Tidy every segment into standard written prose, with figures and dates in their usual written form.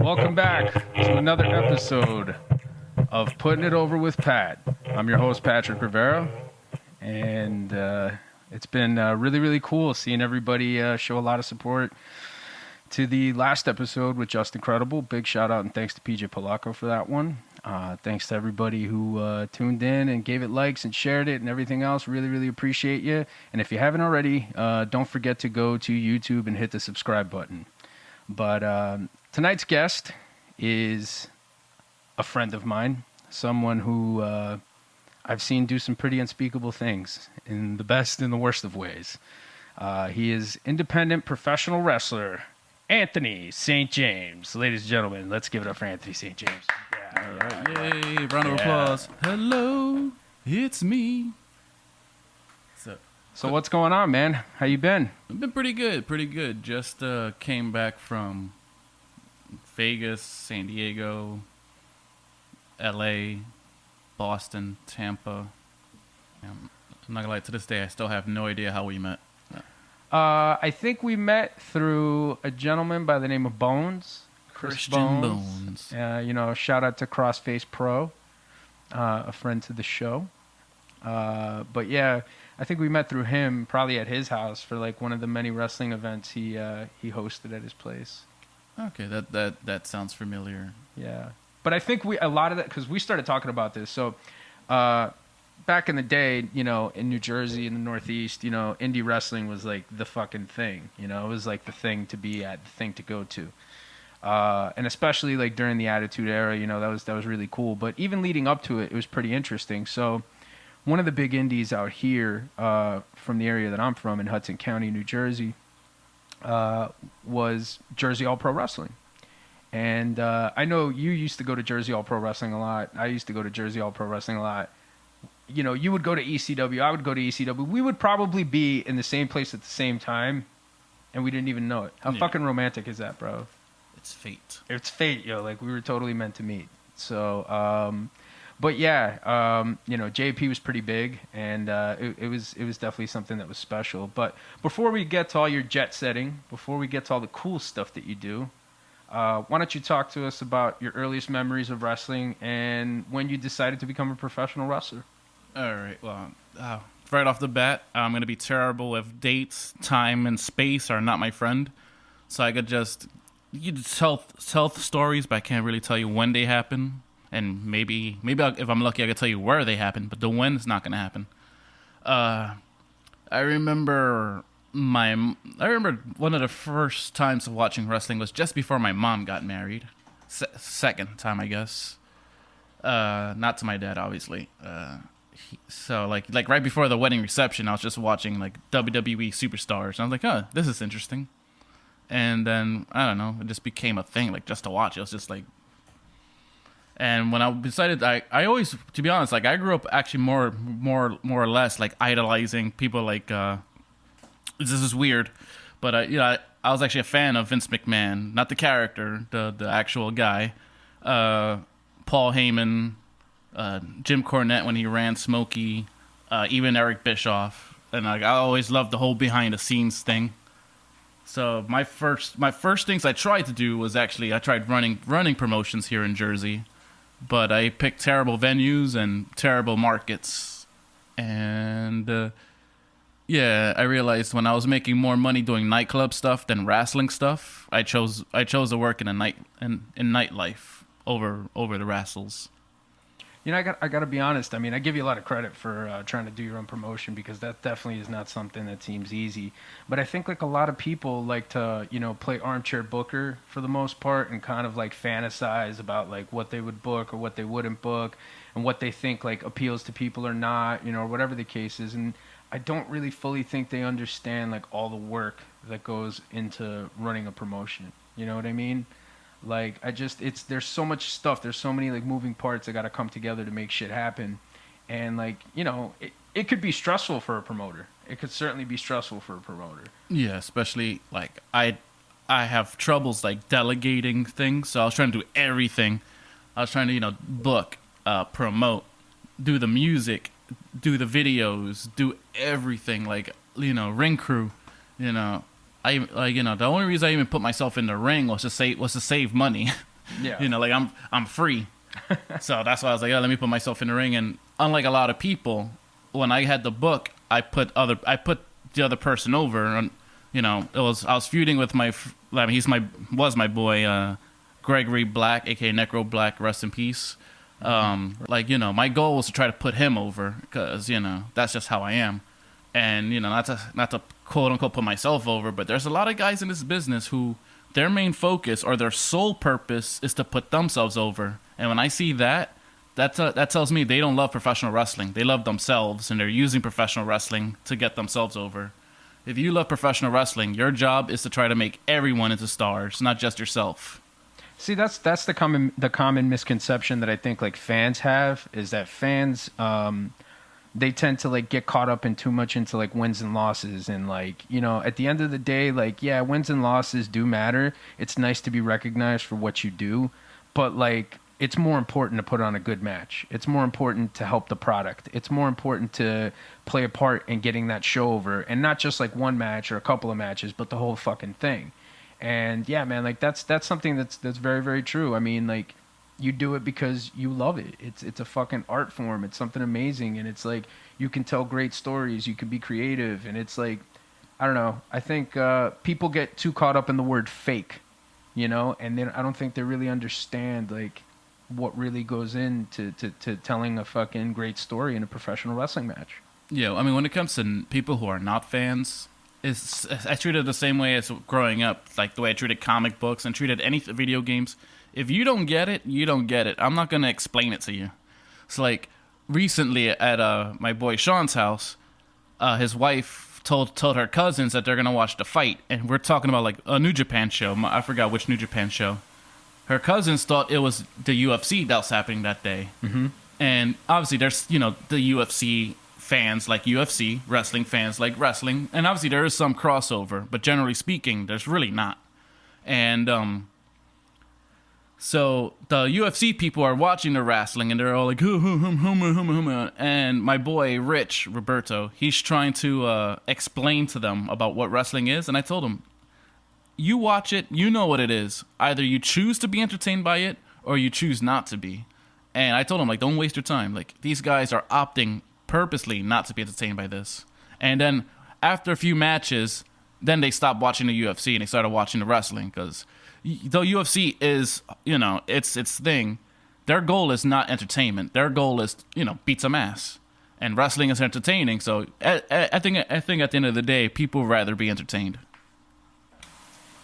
Welcome back to another episode of Putting It Over with Pat. I'm your host, Patrick Rivera, and it's been really, really cool seeing everybody show a lot of support to the last episode with Just Incredible. Big shout out and thanks to PJ Polacco for that one. Thanks to everybody who tuned in and gave it likes and shared it and everything else. Really, really appreciate you. And if you haven't already, don't forget to go to YouTube and hit the subscribe button. But tonight's guest is a friend of mine, someone who I've seen do some pretty unspeakable things in the best and the worst of ways. He is independent professional wrestler Anthony St. James. Ladies and gentlemen, let's give it up for Anthony St. James. Yeah, all right. Yay, round of applause. Hello, it's me. So what's going on, man? How you been? I've been pretty good. Just came back from Vegas, San Diego, L.A., Boston, Tampa. I'm not gonna lie, to this day, I still have no idea how we met. I think we met through a gentleman by the name of Bones. Christian Bones. Shout out to Crossface Pro, a friend to the show. But yeah, I think we met through him, probably at his house for like one of the many wrestling events he hosted at his place. Okay, that sounds familiar. Yeah, but I think a lot of that, because we started talking about this. So back in the day, in New Jersey, in the Northeast, indie wrestling was like the fucking thing. It was like the thing to be at, the thing to go to. And especially like during the Attitude Era, that was really cool. But even leading up to it, it was pretty interesting. So one of the big indies out here from the area that I'm from in Hudson County, New Jersey, was Jersey All Pro Wrestling. And I know you used to go to Jersey All Pro Wrestling a lot. I used to go to Jersey All Pro Wrestling a lot. You would go to ECW. I would go to ECW. We would probably be in the same place at the same time, and we didn't even know it. How fucking romantic is that, bro? It's fate. It's fate, yo. Like, we were totally meant to meet. So, but yeah, JP was pretty big, and it was definitely something that was special. But before we get to all your jet setting, before we get to all the cool stuff that you do, why don't you talk to us about your earliest memories of wrestling and when you decided to become a professional wrestler? All right. Well, right off the bat, I'm going to be terrible with dates. Time and space are not my friend. So I could just tell stories, but I can't really tell you when they happen. And maybe if I'm lucky, I could tell you where they happen, but the when is not going to happen. I remember one of the first times of watching wrestling was just before my mom got married. Second time, I guess. Not to my dad, obviously. So like right before the wedding reception, I was just watching like WWE Superstars. And I was like, oh, this is interesting. And then, I don't know, it just became a thing, like just to watch. It was just like... And when I decided, I always, to be honest, like I grew up actually more or less like idolizing people like, this is weird, but I was actually a fan of Vince McMahon, not the character, the actual guy, Paul Heyman, Jim Cornette when he ran Smokey, even Eric Bischoff, and I always loved the whole behind the scenes thing. So my first things I tried to do was I tried running promotions here in Jersey. But I picked terrible venues and terrible markets. And, I realized when I was making more money doing nightclub stuff than wrestling stuff, I chose to work in nightlife over the wrestles. I got to be honest. I mean, I give you a lot of credit for trying to do your own promotion, because that definitely is not something that seems easy. But I think like a lot of people like to, play armchair booker for the most part and kind of like fantasize about like what they would book or what they wouldn't book and what they think like appeals to people or not, or whatever the case is. And I don't really fully think they understand like all the work that goes into running a promotion. You know what I mean? Like, there's so much stuff. There's so many, like, moving parts that got to come together to make shit happen. And, like, it could be stressful for a promoter. It could certainly be stressful for a promoter. Yeah, especially, like, I have troubles, like, delegating things. So I was trying to do everything. I was trying to, book, promote, do the music, do the videos, do everything. Like, ring crew, the only reason I even put myself in the ring was to save money. Yeah. You know, like I'm free. So that's why I was like, oh, let me put myself in the ring. And unlike a lot of people, when I had the book, I put the other person over. And, you know, I was feuding with was my boy, Gregory Black, aka Necro Black, rest in peace. Like, you know, my goal was to try to put him over because, you know, that's just how I am. And, you know, not to quote unquote put myself over, but there's a lot of guys in this business who their main focus or their sole purpose is to put themselves over. And when I see that tells me they don't love professional wrestling. They love themselves, and they're using professional wrestling to get themselves over. If you love professional wrestling, your job is to try to make everyone into stars, not just yourself. See, that's the common misconception that I think like fans have, is that fans they tend to like get caught up in too much into like wins and losses, and like, you know, at the end of the day, like, yeah, wins and losses do matter. It's nice to be recognized for what you do, but like, it's more important to put on a good match. It's more important to help the product. It's more important to play a part in getting that show over, and not just like one match or a couple of matches, but the whole fucking thing. And yeah, man, like that's something that's very, very true. I mean, like, you do it because you love it. It's a fucking art form. It's something amazing, and it's like you can tell great stories. You can be creative, and it's like, I don't know. I think people get too caught up in the word fake, you know, and then I don't think they really understand like what really goes into to telling a fucking great story in a professional wrestling match. Yeah, I mean, when it comes to people who are not fans, I treat it the same way as growing up, like the way I treated comic books and treated any video games. If you don't get it, you don't get it. I'm not going to explain it to you. It's like recently at my boy Sean's house, his wife told her cousins that they're going to watch the fight. And we're talking about like a New Japan show. I forgot which New Japan show. Her cousins thought it was the UFC that was happening that day. Mm-hmm. And obviously there's, you know, the UFC fans like UFC, wrestling fans like wrestling. And obviously there is some crossover. But generally speaking, there's really not. And so the UFC people are watching the wrestling, and they're all like, and my boy Rich Roberto, he's trying to explain to them about what wrestling is. And I told him, you watch it, you know what it is. Either you choose to be entertained by it, or you choose not to be. And I told him, like, don't waste your time. Like, these guys are opting purposely not to be entertained by this. And then after a few matches, then they stopped watching the UFC and they started watching the wrestling, because though UFC is, you know, its thing, their goal is not entertainment. Their goal is, you know, beat some ass. And wrestling is entertaining. So I think at the end of the day, people would rather be entertained.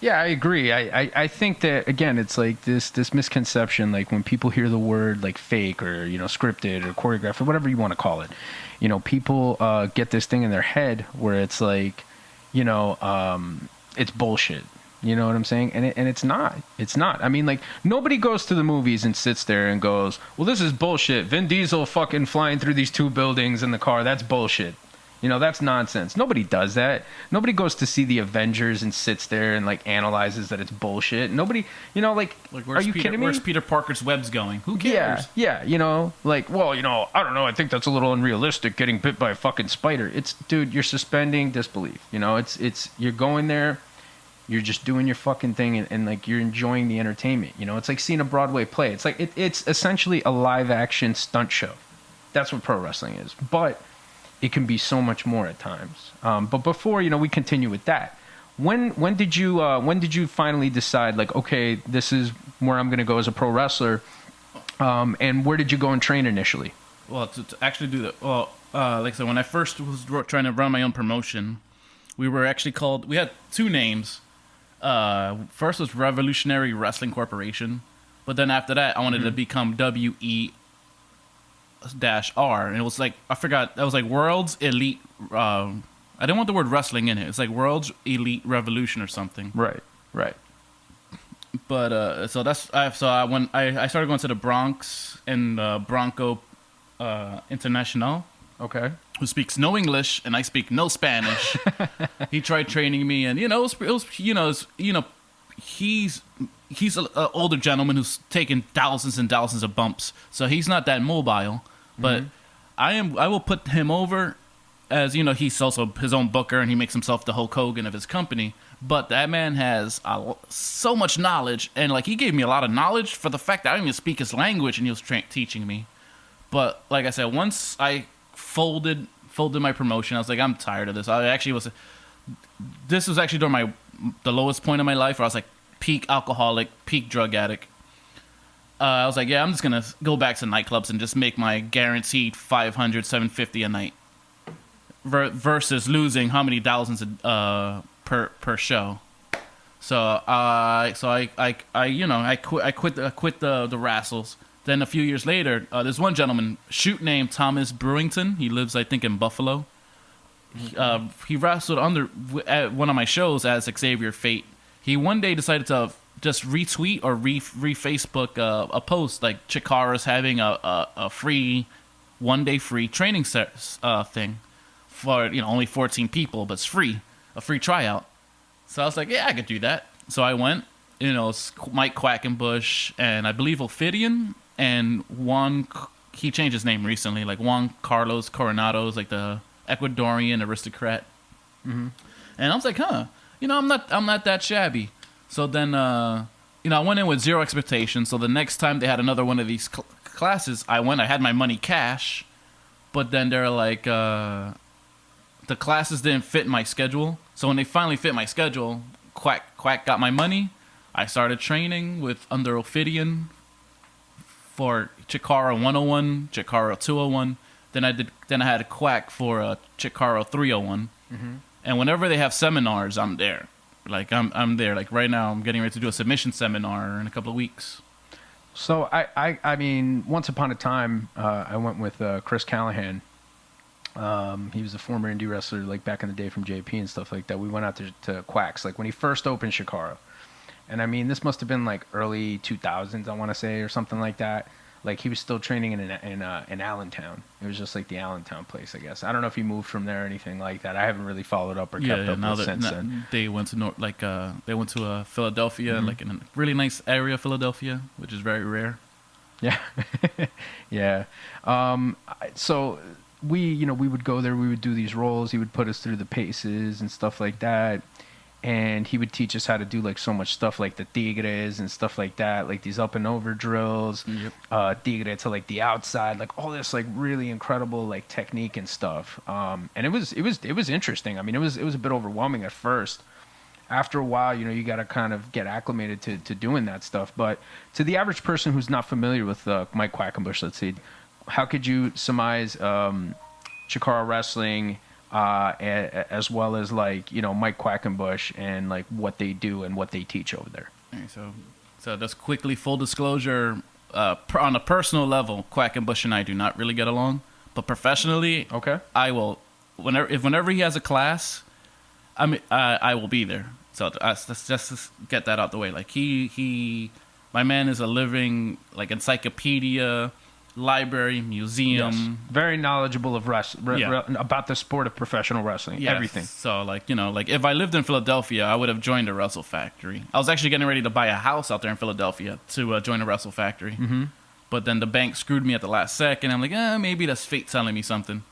Yeah, I agree. I think that, again, it's like this misconception, like when people hear the word like fake or, you know, scripted or choreographed or whatever you want to call it, you know, people get this thing in their head where it's like, you know, it's bullshit. You know what I'm saying? And it's not. It's not. I mean, like, nobody goes to the movies and sits there and goes, well, this is bullshit. Vin Diesel fucking flying through these two buildings in the car. That's bullshit. You know, that's nonsense. Nobody does that. Nobody goes to see the Avengers and sits there and, like, analyzes that it's bullshit. Nobody, you know, like are you kidding me? Where's Peter Parker's webs going? Who cares? Yeah, you know, like, well, you know, I don't know. I think that's a little unrealistic, getting bit by a fucking spider. It's, dude, you're suspending disbelief. You know, it's you're going there, you're just doing your fucking thing, and like, you're enjoying the entertainment. You know, it's like seeing a Broadway play. It's like, it's essentially a live-action stunt show. That's what pro wrestling is. But it can be so much more at times. But before, you know, we continue with that, when did you finally decide, like, okay, this is where I'm going to go as a pro wrestler, and where did you go and train initially? Well, to actually do that, well, like I said, when I first was trying to run my own promotion, we were actually called, we had two names. First was Revolutionary Wrestling Corporation, but then after that, I wanted to become WE-R, and it was like, I forgot, that was like World's Elite, I didn't want the word wrestling in it. It's like World's Elite Revolution or something. Right. But so that's, I started going to the Bronx and Bronco International. Okay. Who speaks no English and I speak no Spanish. He tried training me, and it was he's an older gentleman who's taken thousands and thousands of bumps, so he's not that mobile. But I will put him over, as you know, he's also his own booker and he makes himself the Hulk Hogan of his company. But that man has so much knowledge, and like he gave me a lot of knowledge for the fact that I didn't even speak his language, and he was teaching me. But like I said, once I folded my promotion, I was like, I'm tired of this. This was actually during the lowest point of my life, where I was like peak alcoholic, peak drug addict. I was like, yeah, I'm just gonna go back to nightclubs and just make my guaranteed 500, 750 a night, versus losing how many thousands per show. So I quit the wrestles. Then a few years later, there's one gentleman, shoot named Thomas Brewington. He lives, I think, in Buffalo. He wrestled at one of my shows as Xavier Fate. He one day decided to just retweet or re-Facebook a post like Chikara's having a free, 1 day free training thing for only 14 people, but it's free, a free tryout. So I was like, yeah, I could do that. So I went. It's Mike Quackenbush and I believe Ophidian and Juan. He changed his name recently, like Juan Carlos Coronado's like the Ecuadorian aristocrat. Mm-hmm. And I was like, I'm not that shabby. So then, I went in with zero expectations. So the next time they had another one of these classes, I went. I had my money cash, but then they're like, the classes didn't fit my schedule. So when they finally fit my schedule, Quack got my money. I started training under Ophidian for Chikara 101, Chikara 201. Then I had a Quack for Chikara 301. Mm-hmm. And whenever they have seminars, I'm there. Like I'm there. Like right now, I'm getting ready to do a submission seminar in a couple of weeks. So I mean, once upon a time, I went with Chris Callahan. He was a former indie wrestler, like back in the day from JP and stuff like that. We went out to Quacks, like when he first opened Chikara. And I mean, this must have been like early 2000s, I want to say, or something like that. Like he was still training in Allentown. It was just like the Allentown place, I guess. I don't know if he moved from there or anything like that. I haven't really followed up or kept up with since then. They went to Philadelphia, mm-hmm. like in a really nice area of Philadelphia, which is very rare. Yeah, yeah. So we would go there. We would do these rolls. He would put us through the paces and stuff like that. And he would teach us how to do like so much stuff like the tigres and stuff like that, like these up and over drills, yep. Tigre to like the outside, like all this like really incredible like technique and stuff. And it was interesting. I mean, it was a bit overwhelming at first. After a while, you got to kind of get acclimated to doing that stuff. But to the average person who's not familiar with Mike Quackenbush, let's see, how could you surmise Chikara wrestling? As well as like Mike Quackenbush and like what they do and what they teach over there. All right, so just quickly, full disclosure, on a personal level, Quackenbush and I do not really get along, but professionally, okay, I will whenever he has a class, I will be there. So let's just get that out the way. Like my man is a living like encyclopedia. Library, museum, yes. Very knowledgeable of about the sport of professional wrestling, yes. Everything. So like if I lived in Philadelphia, I would have joined a Wrestle Factory. I was actually getting ready to buy a house out there in Philadelphia to join a Wrestle Factory, mm-hmm. But then the bank screwed me at the last second. I'm like, maybe that's fate telling me something.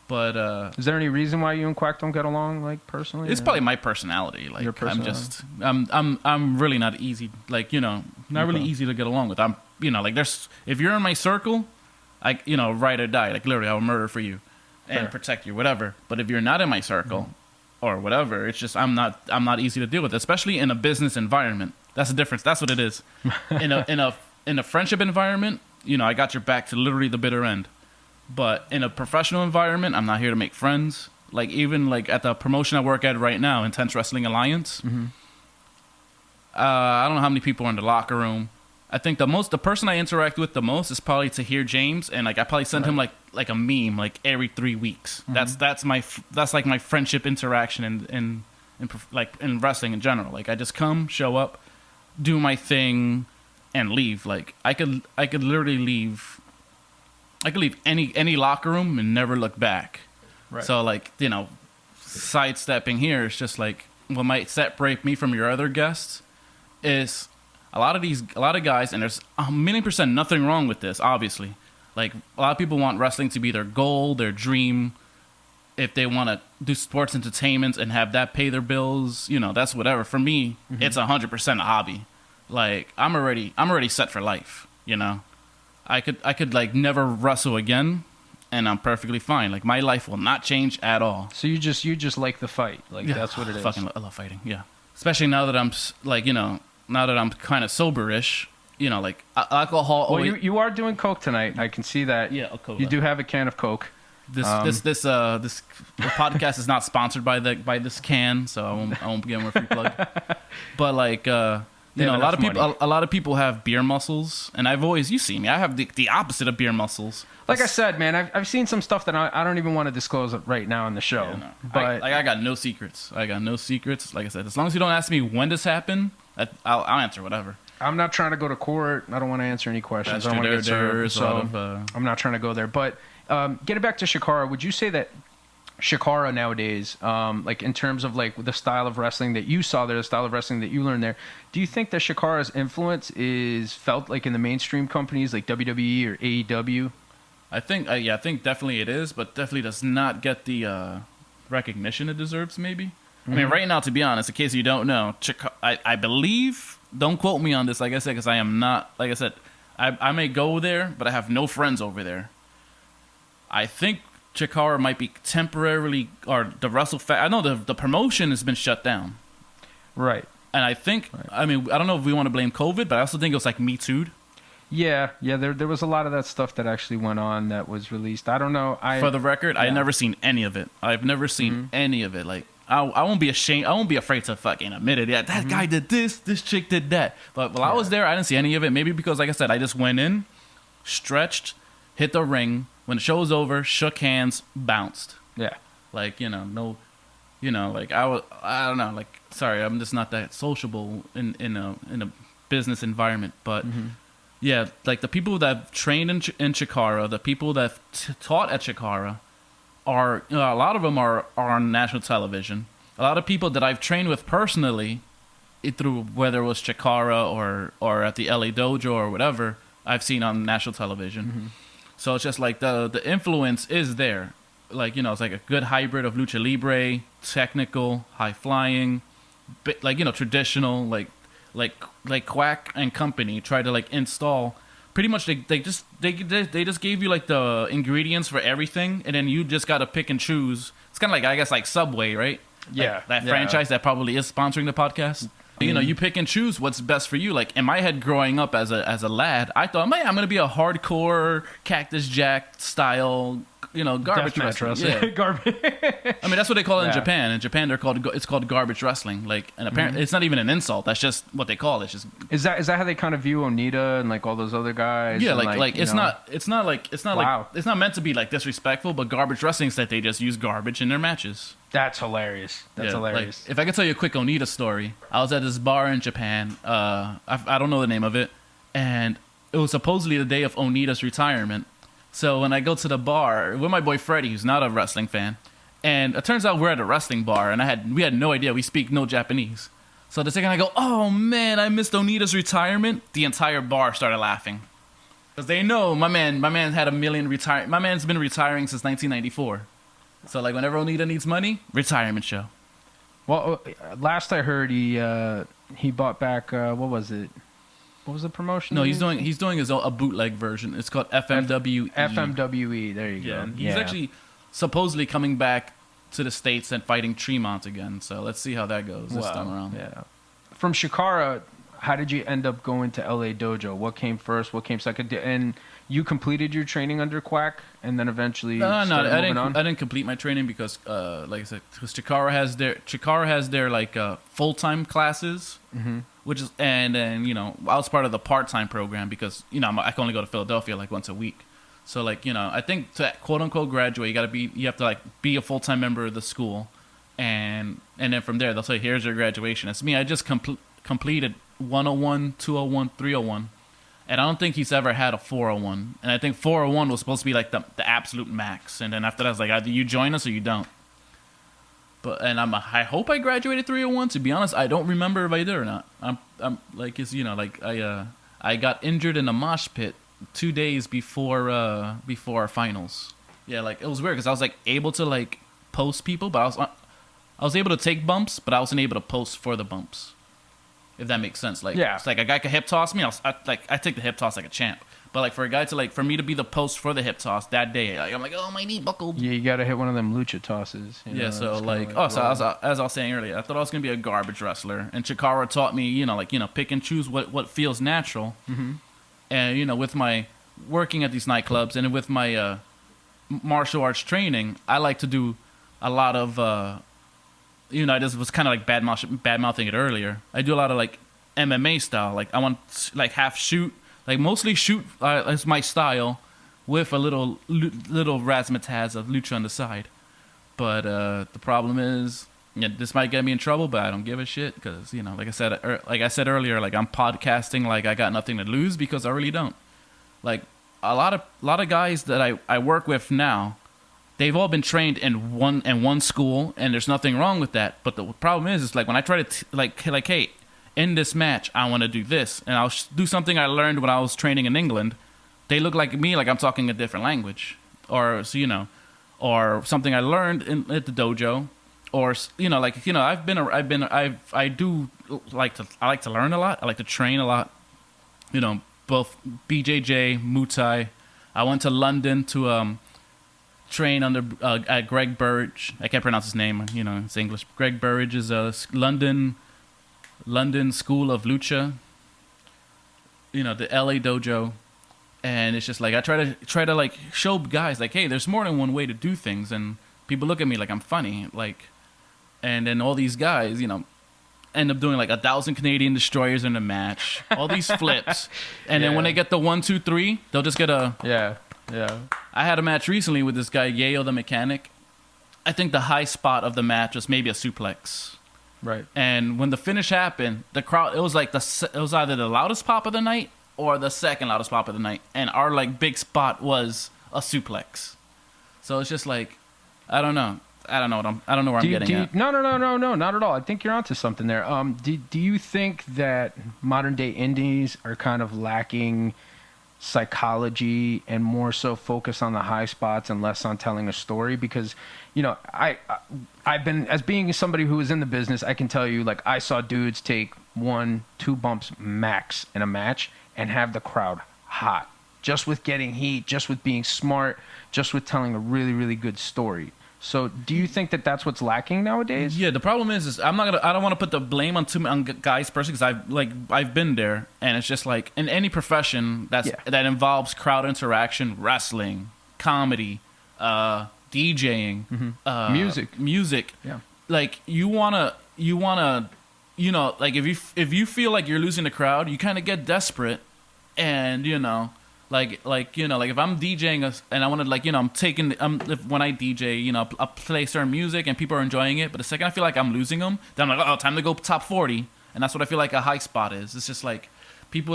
But is there any reason why you and Quack don't get along, like personally? It's probably my personality. Like your personality? I'm really not easy. Like really easy to get along with. I'm like if you're in my circle, ride or die. Like literally, I'll murder for you and protect you, whatever. But if you're not in my circle, mm-hmm. or whatever, it's just I'm not easy to deal with, especially in a business environment. That's the difference. That's what it is. in a friendship environment, I got your back to literally the bitter end. But in a professional environment, I'm not here to make friends. Like even like at the promotion I work at right now, Intense Wrestling Alliance. Mm-hmm. I don't know how many people are in the locker room. I think the person I interact with the most is probably Tahir James, and like I probably send him like a meme like every 3 weeks. Mm-hmm. That's like my friendship interaction in wrestling in general. Like I just come, show up, do my thing, and leave. Like I could literally leave. I could leave any locker room and never look back. Right. So like sidestepping here is just like what might separate me from your other guests is a lot of guys, and there's 1,000,000% nothing wrong with this, obviously. Like a lot of people want wrestling to be their goal, their dream. If they want to do sports entertainment and have that pay their bills, that's whatever. For me, it's 100% a hobby. Like I'm already set for life. I could like never wrestle again, and I'm perfectly fine. Like my life will not change at all. So you just like the fight, like that's what it is. I love fighting. Yeah, especially now that I'm like now that I'm kind of soberish. Like alcohol. Well, you are doing Coke tonight. I can see that. Yeah, Coke. You do have a can of Coke. This podcast is not sponsored by this can, so I won't give them a free plug. But like a lot of people have beer muscles, and you see me. I have the opposite of beer muscles. Like I said, man, I've seen some stuff that I don't even want to disclose right now on the show. Yeah, no. But I got no secrets. Like I said, as long as you don't ask me when this happened, I'll answer whatever. I'm not trying to go to court. I don't want to answer any questions. I don't want to get served, so I'm not trying to go there. But getting back to Chikara, would you say that Chikara nowadays, like in terms of like the style of wrestling that you saw there, the style of wrestling that you learned there, do you think that Chikara's influence is felt like in the mainstream companies like WWE or AEW? I think definitely it is, but definitely does not get the recognition it deserves. Maybe. I mean, right now, to be honest, in case you don't know, I believe. Don't quote me on this, like I said, because I am not. Like I said, I may go there, but I have no friends over there. I think Chikara might be temporarily, or the Wrestle Factory. I know the promotion has been shut down. Right. And I think, I mean, I don't know if we want to blame COVID, but I also think it was like Me Too'd. Yeah, there was a lot of that stuff that actually went on that was released. I don't know. For the record, I've never seen any of it. I've never seen any of it. Like, I won't be ashamed. I won't be afraid to fucking admit it. Yeah, that guy did this chick did that. But while I was there, I didn't see any of it. Maybe because, like I said, I just went in, stretched, hit the ring. When the show was over, shook hands, bounced. Yeah. Like, no, like I don't know. Like, sorry, I'm just not that sociable in a business environment. But yeah, like the people that trained in Chikara, the people that taught at Chikara, are a lot of them are on national television. A lot of people that I've trained with personally, through whether it was Chikara or at the L.A. Dojo or whatever, I've seen on national television. So it's just like the influence is there. Like, it's like a good hybrid of lucha libre, technical, high flying, like, traditional, like Quack and company try to like install. Pretty much, they just gave you like the ingredients for everything, and then you just gotta pick and choose. It's kind of like, I guess, like Subway, right? Yeah, like that franchise that probably is sponsoring the podcast. You pick and choose what's best for you. Like in my head, growing up as a lad, I thought, man, I'm gonna be a hardcore Cactus Jack style, garbage wrestler. Yeah. Garbage. I mean, that's what they call it in Japan. In Japan, it's called garbage wrestling. Like, and apparently, it's not even an insult. That's just what they call it. It's just is that how they kind of view Onita and like all those other guys? Yeah, and it's not meant to be like disrespectful, but garbage wrestling is that they just use garbage in their matches. That's hilarious. That's hilarious. Like, if I could tell you a quick Onita story, I was at this bar in Japan. I don't know the name of it, and it was supposedly the day of Onita's retirement. So when I go to the bar with my boy Freddie, who's not a wrestling fan, and it turns out we're at a wrestling bar, and we had no idea. We speak no Japanese. So the second I go, oh man, I missed Onita's retirement, the entire bar started laughing. Because they know my man had my man's been retiring since 1994. So like whenever Onita needs money, retirement show. Well, last I heard he bought back what was it? What was the promotion? No, he's doing a bootleg version. It's called FMWE. FMWE. There you go. He's actually supposedly coming back to the States and fighting Tremont again. So let's see how that goes this time around. Yeah. From Chikara, how did you end up going to L.A. Dojo? What came first? What came second? And you completed your training under Quack, and then eventually I didn't complete my training because, like I said, because Chikara has their like full-time classes, which is and then I was part of the part-time program because I can only go to Philadelphia like once a week. So like I think to quote unquote graduate, you have to like be a full-time member of the school, and then from there they'll say here's your graduation. It's me. I just completed 101, 201, 301. And I don't think he's ever had a 401. And I think 401 was supposed to be like the absolute max. And then after that, it's like either you join us or you don't. I hope I graduated 301. To be honest, I don't remember if I did or not. I'm like it's I got injured in a mosh pit 2 days before our finals. Yeah, like it was weird because I was like able to like post people, but I was able to take bumps, but I wasn't able to post for the bumps. If that makes sense. Like, yeah. It's like a guy could hip toss me, I take the hip toss like a champ. But like for a guy to like, for me to be the post for the hip toss that day, like, I'm like, oh, my knee buckled. Yeah, you got to hit one of them Lucha tosses. Yeah, so like, as I was saying earlier, I thought I was going to be a garbage wrestler. And Chikara taught me, pick and choose what feels natural. Mm-hmm. And, with my working at these nightclubs and with my martial arts training, I like to do a lot of, I just was kind of like bad mouthing it earlier. I do a lot of like MMA style. Like I want like half shoot. Like mostly shoot is my style, with a little razzmatazz of lucha on the side. But the problem is, this might get me in trouble, but I don't give a shit because like I said earlier, like I'm podcasting like I got nothing to lose because I really don't. Like a lot of guys that I work with now, they've all been trained in one school, and there's nothing wrong with that. But the problem is like when I try to like hey. In this match, I want to do this, and I'll do something I learned when I was training in England. They look like me, like I'm talking a different language, or or something I learned at the dojo, or I like to learn a lot. I like to train a lot. Both BJJ, Muay Thai. I went to London to train under at Greg Burridge. I can't pronounce his name. It's English. Greg Burridge is a London School of Lucha, the L.A. Dojo, and it's just like I try to like show guys like, hey, there's more than one way to do things, and people look at me like I'm funny, like, and then all these guys, end up doing like 1,000 Canadian destroyers in a match, all these flips, and then when they get the 1, 2, 3, they'll just get a yeah. I had a match recently with this guy Yayo the mechanic. I think the high spot of the match was maybe a suplex. Right. And when the finish happened, the crowd, it was either the loudest pop of the night or the second loudest pop of the night. And our like big spot was a suplex. So it's just like, I don't know where I'm getting at. No, not at all. I think you're onto something there. Do you think that modern day indies are kind of lacking psychology and more so focus on the high spots and less on telling a story? Because I've been, as being somebody who is in the business, I can tell you, like, I saw dudes take 1, 2 bumps max in a match and have the crowd hot just with getting heat, just with being smart, just with telling a really, really good story. So do you think that that's what's lacking nowadays? Yeah, the problem is I don't want to put the blame on guys personally, because I've been there, and it's just like in any profession that involves crowd interaction, wrestling, comedy, DJing, music. Yeah. Like you wanna, like if you feel like you're losing the crowd, you kind of get desperate, and like if I'm DJing and I want to when I DJ, I'll play certain music and people are enjoying it, but the second I feel like I'm losing them, then I'm like, oh, time to go top 40, and that's what I feel like a high spot is. It's just like people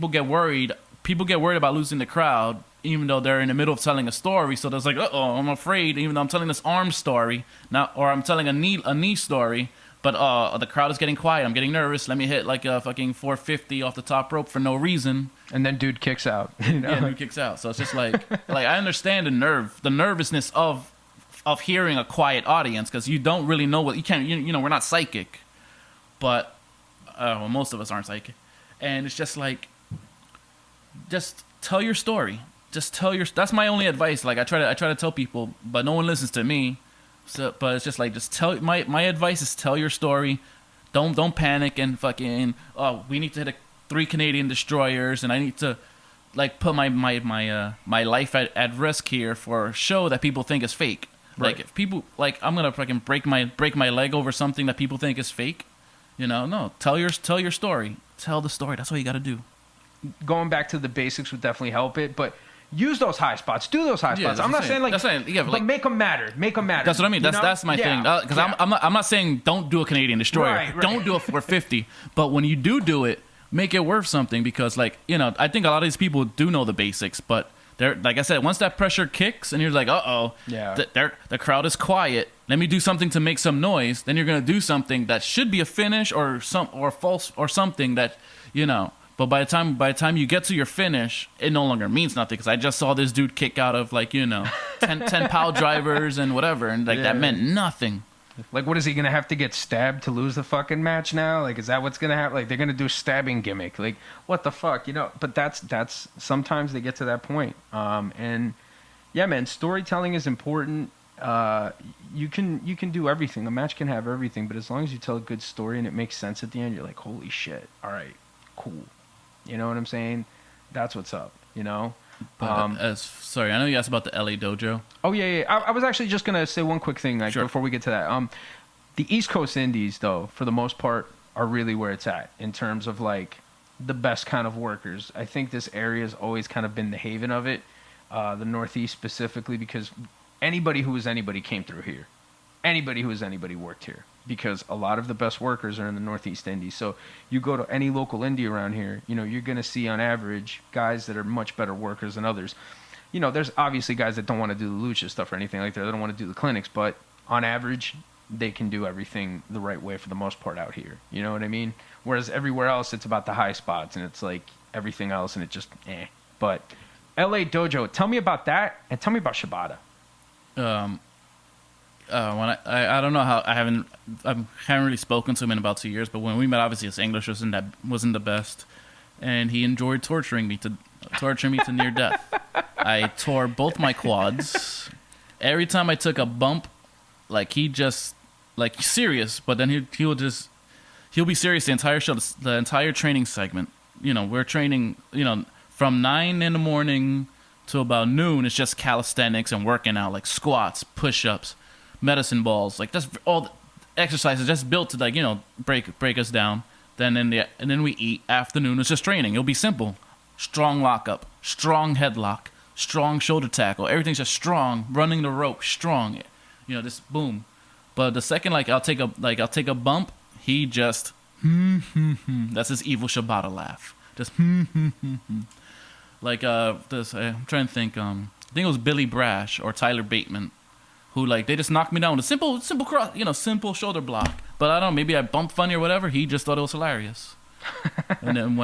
get worried about losing the crowd, even though they're in the middle of telling a story. So there's like, I'm afraid, even though I'm telling this arm story now, or I'm telling a knee story. But the crowd is getting quiet. I'm getting nervous. Let me hit like a fucking 450 off the top rope for no reason. And then dude kicks out. Yeah, dude kicks out. So it's just like I understand the nervousness of hearing a quiet audience, because you don't really know what you can't. We're not psychic, but most of us aren't psychic, and it's just like, just tell your story. That's my only advice. Like I try to tell people, but no one listens to me. So, but it's just like, my advice is tell your story. Don't panic and fucking, we need to hit 3 Canadian destroyers, and I need to like put my life at risk here for a show that people think is fake. Right. Like if people, like, I'm gonna fucking break my leg over something that people think is fake. No, tell your story. Tell the story. That's what you got to do. Going back to the basics would definitely help it, but use those high spots. Do those high spots. I'm not saying like, but make them matter. Make them matter. That's what I mean. That's my thing. Because I'm not saying don't do a Canadian destroyer. Right. Don't do it for 50. But when you do it, make it worth something, because like, I think a lot of these people do know the basics, but they're, like I said, once that pressure kicks and you're like, the crowd is quiet, let me do something to make some noise, then you're gonna do something that should be a finish or false or something that But by the time you get to your finish, it no longer means nothing, because I just saw this dude kick out of like 10 pile drivers and whatever, and like that meant nothing. Like, what is he gonna have to get stabbed to lose the fucking match now? Like, is that what's gonna happen? Like, they're gonna do a stabbing gimmick? Like, what the fuck, you know? But that's sometimes they get to that point. And yeah, man, storytelling is important. You can do everything. A match can have everything, but as long as you tell a good story and it makes sense at the end, you're like, holy shit, all right, cool. You know what I'm saying? That's what's up. You know. But sorry, I know you asked about the L.A. dojo. Oh yeah. I was actually just gonna say one quick thing, like before we get to that. The East Coast Indies, though, for the most part, are really where it's at in terms of like the best kind of workers. I think this area has always kind of been the haven of it, the Northeast specifically, because anybody who was anybody came through here. Anybody who was anybody worked here, because a lot of the best workers are in the Northeast Indies. So you go to any local indie around here, you know, you're going to see on average guys that are much better workers than others. You know, there's obviously guys that don't want to do the lucha stuff or anything like that. They don't want to do the clinics, but on average, they can do everything the right way for the most part out here. You know what I mean? Whereas everywhere else, it's about the high spots and it's like everything else and it just But LA Dojo, tell me about that and tell me about Shibata. When I don't know how I haven't really spoken to him in about 2 years, but when we met, obviously his English wasn't the best, and he enjoyed torturing me to near death. I tore both my quads. Every time I took a bump, like he just like serious, but then he'll be serious the entire show, the entire training segment. You know, we're training, you know, from 9 in the morning to about noon. It's just calisthenics and working out, like squats, push-ups, medicine balls, like that's all the exercises just built to, like, you know, break us down. And then we eat. Afternoon, it's just training. It'll be simple: strong lockup, strong headlock, strong shoulder tackle. Everything's just strong. Running the rope, strong. You know, just boom. But the second I'll take a bump, he just that's his evil Shibata laugh. Just like this. I'm trying to think. I think it was Billy Brash or Tyler Bateman, who, like, they just knocked me down with a simple cross, you know, simple shoulder block. But I don't know, maybe I bumped funny or whatever. He just thought it was hilarious. and then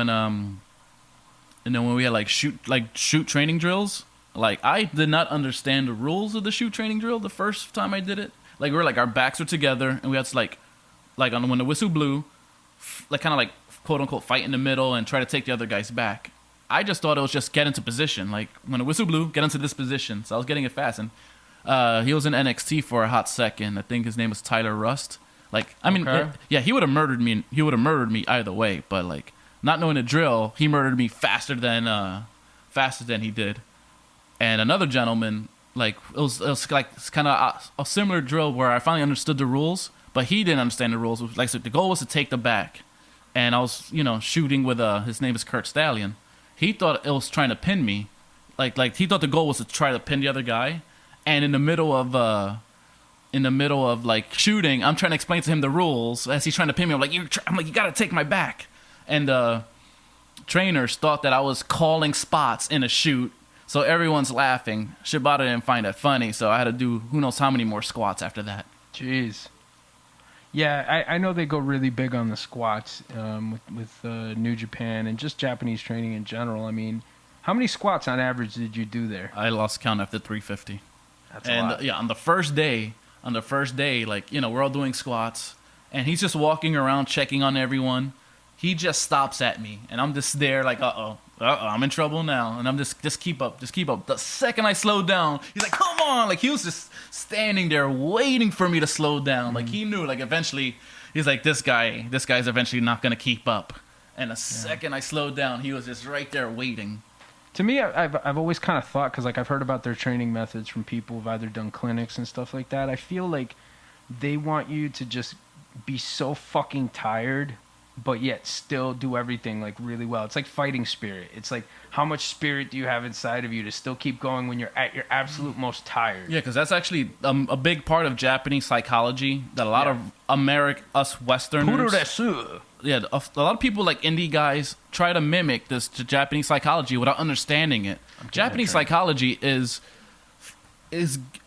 when we had like shoot training drills, like I did not understand the rules of the shoot training drill the first time I did it. Like we were like our backs were together and we had to like when the whistle blew, like kind of like quote unquote fight in the middle and try to take the other guy's back. I just thought it was just get into position. Like when the whistle blew, get into this position. So I was getting it fast. And he was in NXT for a hot second. I think his name was Tyler Rust. Like, I mean, yeah, he would have murdered me. He would have murdered me either way. But like, not knowing the drill, he murdered me faster than he did. And another gentleman, like, it was like kind of a similar drill where I finally understood the rules, but he didn't understand the rules. Like, so the goal was to take the back, and I was, you know, shooting with his name is Kurt Stallion. He thought it was trying to pin me, like he thought the goal was to try to pin the other guy. And in the middle of like shooting, I'm trying to explain to him the rules as he's trying to pin me. I'm like, you gotta take my back. And trainers thought that I was calling spots in a shoot, so everyone's laughing. Shibata didn't find that funny, so I had to do who knows how many more squats after that. Jeez. Yeah, I know they go really big on the squats with New Japan and just Japanese training in general. I mean, how many squats on average did you do there? I lost count after 350. That's a lot. Yeah, on the first day, like, you know, we're all doing squats, and he's just walking around checking on everyone. He just stops at me, and I'm just there like, I'm in trouble now, and I'm just keep up. The second I slowed down, he's like, come on, like he was just standing there waiting for me to slow down. Like he knew, like eventually, he's like, this guy's eventually not gonna keep up. And the second I slowed down, he was just right there waiting. To me, I've always kind of thought, because like I've heard about their training methods from people who've either done clinics and stuff like that. I feel like they want you to just be so fucking tired, but yet still do everything like really well. It's like fighting spirit. It's like, how much spirit do you have inside of you to still keep going when you're at your absolute most tired? Yeah, because that's actually a big part of Japanese psychology that a lot of us Westerners... Yeah, a lot of people, like indie guys, try to mimic this Japanese psychology without understanding it. Japanese psychology is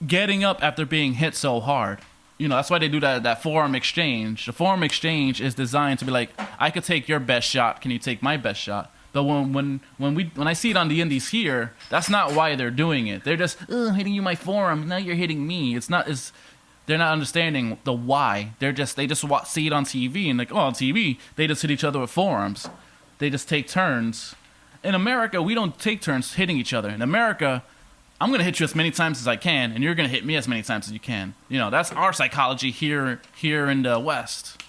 getting up after being hit so hard. You know, that's why they do that forearm exchange. The forearm exchange is designed to be like, I could take your best shot. Can you take my best shot? But when I see it on the indies here, that's not why they're doing it. They're just hitting you my forearm. Now you're hitting me. They're not understanding the why. They just see it on TV and like, oh, on TV they just hit each other with forearms. They just take turns. In America, we don't take turns hitting each other. In America, I'm gonna hit you as many times as I can, and you're gonna hit me as many times as you can. That's our psychology here in the West.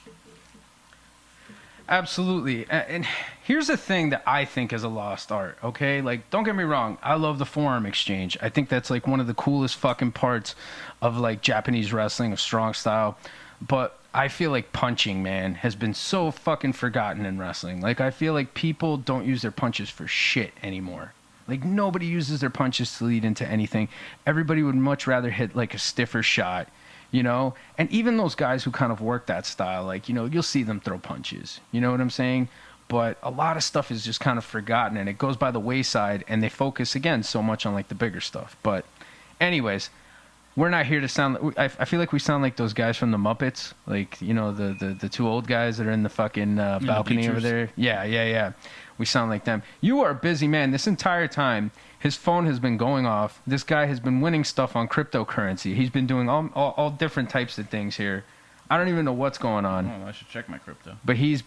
Absolutely. And here's the thing that I think is a lost art, okay? Like, don't get me wrong. I love the forearm exchange. I think that's, like, one of the coolest fucking parts of, like, Japanese wrestling, of strong style. But I feel like punching, man, has been so fucking forgotten in wrestling. Like, I feel like people don't use their punches for shit anymore. Like, nobody uses their punches to lead into anything. Everybody would much rather hit, like, a stiffer shot. And even those guys who kind of work that style, like, you'll see them throw punches. You know what I'm saying? But a lot of stuff is just kind of forgotten, and it goes by the wayside, and they focus, again, so much on, like, the bigger stuff. But anyways, we're not here to sound... I feel like we sound like those guys from the Muppets. Like, the two old guys that are in the fucking balcony over there. Yeah. We sound like them. You are a busy man. This entire time, his phone has been going off. This guy has been winning stuff on cryptocurrency. He's been doing all different types of things here. I don't even know what's going on. Oh, I should check my crypto. But he's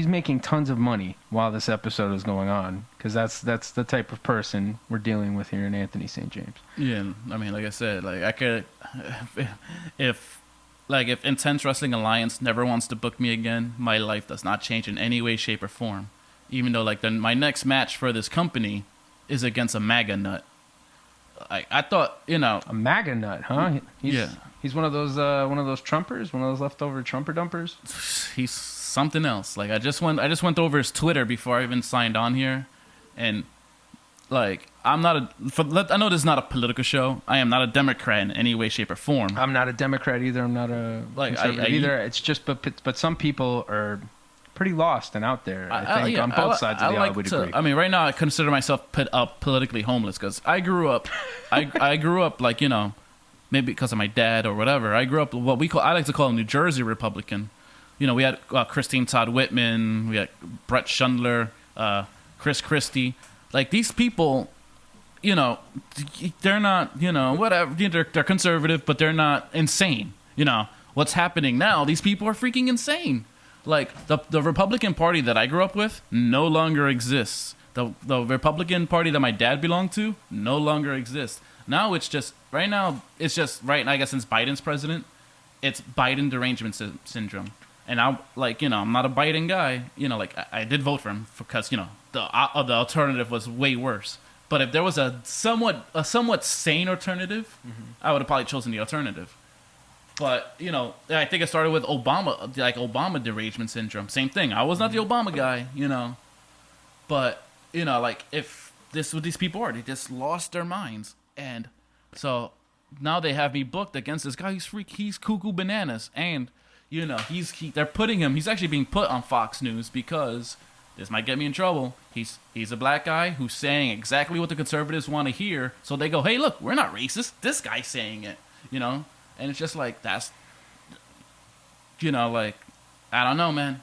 making tons of money while this episode is going on, because that's the type of person we're dealing with here in Anthony St. James. Yeah, I mean, like I said, like I could, if Intense Wrestling Alliance never wants to book me again, my life does not change in any way, shape, or form. Even though, like, my next match for this company is against a MAGA nut. I thought, a MAGA nut, huh? He's one of those Trumpers, one of those leftover Trumper dumpers. He's something else. Like, I just went over his Twitter before I even signed on here, and like, I know this is not a political show. I am not a Democrat in any way, shape, or form. I'm not a Democrat either. I'm not a conservative either. It's just, but some people are pretty lost and out there. I think on both sides of the aisle would agree. I mean, right now I consider myself politically homeless because I grew up, I grew up like, maybe because of my dad or whatever. I grew up I like to call a New Jersey Republican. We had Christine Todd Whitman, we had Brett Schundler, Chris Christie. Like, these people, they're not, whatever. They're conservative, but they're not insane. What's happening now? These people are freaking insane. Like, the Republican Party that I grew up with no longer exists. The Republican Party that my dad belonged to no longer exists. Now it's just, right now, I guess since Biden's president, it's Biden derangement syndrome. And I'm like, I'm not a Biden guy. Like, I did vote for him because, the alternative was way worse. But if there was a somewhat sane alternative, I would have probably chosen the alternative. But, I think it started with Obama, like Obama derangement syndrome. Same thing. I was not the Obama guy, But, like, if this what these people are, they just lost their minds. And so now they have me booked against this guy. He's cuckoo bananas. And, they're putting him, he's actually being put on Fox News because this might get me in trouble. He's a black guy who's saying exactly what the conservatives want to hear. So they go, hey, look, we're not racist. This guy's saying it, And it's just like, that's, like, I don't know, man.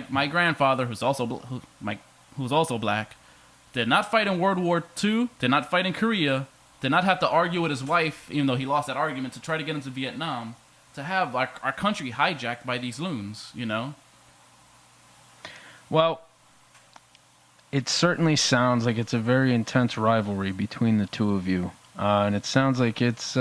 My grandfather, who's also black, did not fight in World War II, did not fight in Korea, did not have to argue with his wife, even though he lost that argument, to try to get into Vietnam, to have our country hijacked by these loons, Well, it certainly sounds like it's a very intense rivalry between the two of you. And it sounds like it's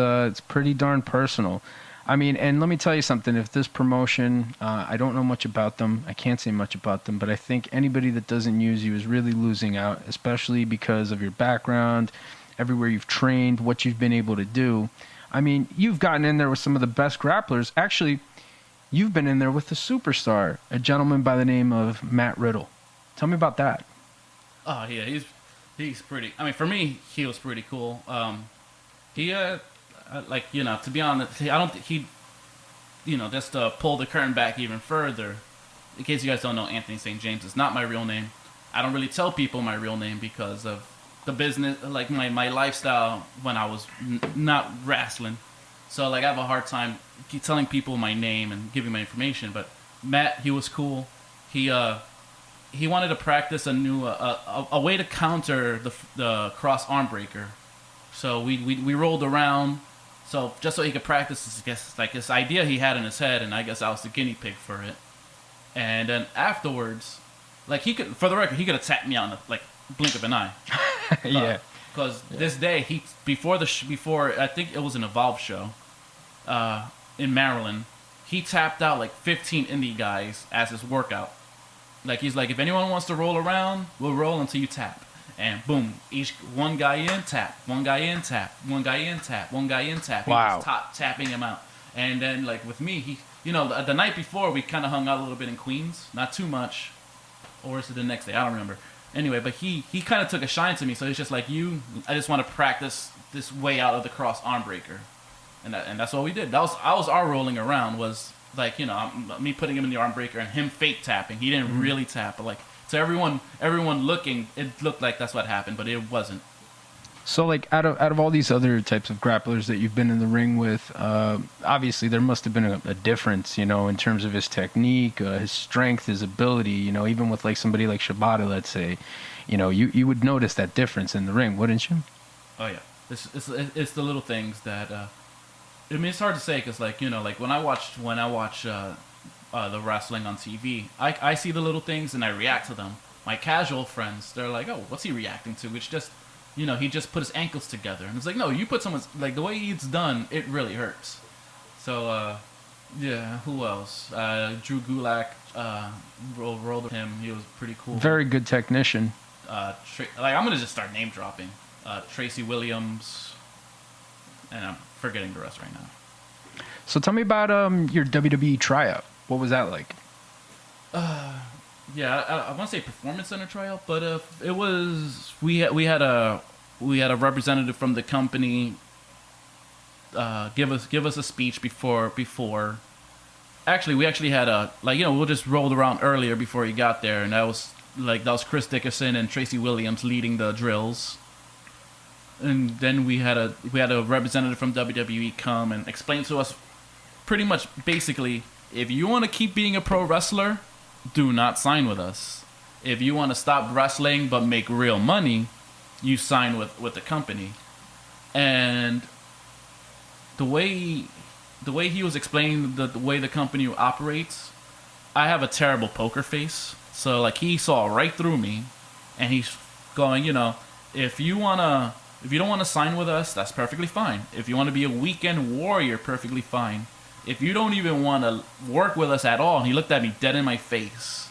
pretty darn personal. I mean, and let me tell you something. If this promotion, I don't know much about them. I can't say much about them. But I think anybody that doesn't use you is really losing out, especially because of your background, everywhere you've trained, what you've been able to do. I mean, you've gotten in there with some of the best grapplers. Actually, you've been in there with a superstar, a gentleman by the name of Matt Riddle. Tell me about that. Oh, yeah, he's pretty. I mean, for me, he was pretty cool. He, to be honest, I don't think he, just to pull the curtain back even further, in case you guys don't know, Anthony St. James is not my real name. I don't really tell people my real name because of the business, like my lifestyle when I was not wrestling. So, like, I have a hard time telling people my name and giving my information. But Matt, he was cool. He he wanted to practice a new a way to counter the cross arm breaker. So we rolled around, so just so he could practice, I guess, like this idea he had in his head, and I guess I was the guinea pig for it. And then afterwards, like he could, for the record, he could have tapped me out in a like blink of an eye. Yeah. Because this day before I think it was an Evolve show, in Maryland, he tapped out like 15 indie guys as his workout. Like he's like, if anyone wants to roll around, we'll roll until you tap. And boom, one guy in, tap, one guy in, tap, one guy in, tap, one guy in, tap. Wow. He was tapping him out. And then like with me, he, the night before we kind of hung out a little bit in Queens, not too much, or is it the next day? I don't remember. Anyway, but he kind of took a shine to me, so he's just like, I just want to practice this way out of the cross arm breaker, and that's what we did. That was our rolling around, was like, me putting him in the arm breaker and him fake tapping. He didn't really tap, but like, to everyone looking, it looked like that's what happened, but it wasn't. So, like, out of all these other types of grapplers that you've been in the ring with, obviously there must have been a difference, in terms of his technique, his strength, his ability. Even with like somebody like Shibata, let's say, you would notice that difference in the ring, wouldn't you? Oh yeah, it's the little things that. I mean, it's hard to say because, like, like when I watch the wrestling on TV, I see the little things and I react to them. My casual friends, they're like, "Oh, what's he reacting to?" Which just, he just put his ankles together, and it's like, no, you put someone's, like, the way it's done, it really hurts. So, yeah, who else? Drew Gulak, rolled with him. He was pretty cool. Very good technician. I'm gonna just start name dropping. Tracy Williams, and I'm forgetting the rest right now. So tell me about your WWE tryout. What was that like? Yeah, I want to say performance center tryout, but it was we had a representative from the company give us a speech before. Actually, we actually had we just rolled around earlier before he got there, and that was Chris Dickerson and Tracy Williams leading the drills. And then we had a representative from WWE come and explain to us pretty much basically, if you want to keep being a pro wrestler, do not sign with us. If you want to stop wrestling but make real money, you sign with the company. And the way he was explaining the way the company operates, I have a terrible poker face. So like he saw right through me, and he's going, if you don't want to sign with us, that's perfectly fine. If you want to be a weekend warrior, perfectly fine. If you don't even want to work with us at all, and he looked at me dead in my face,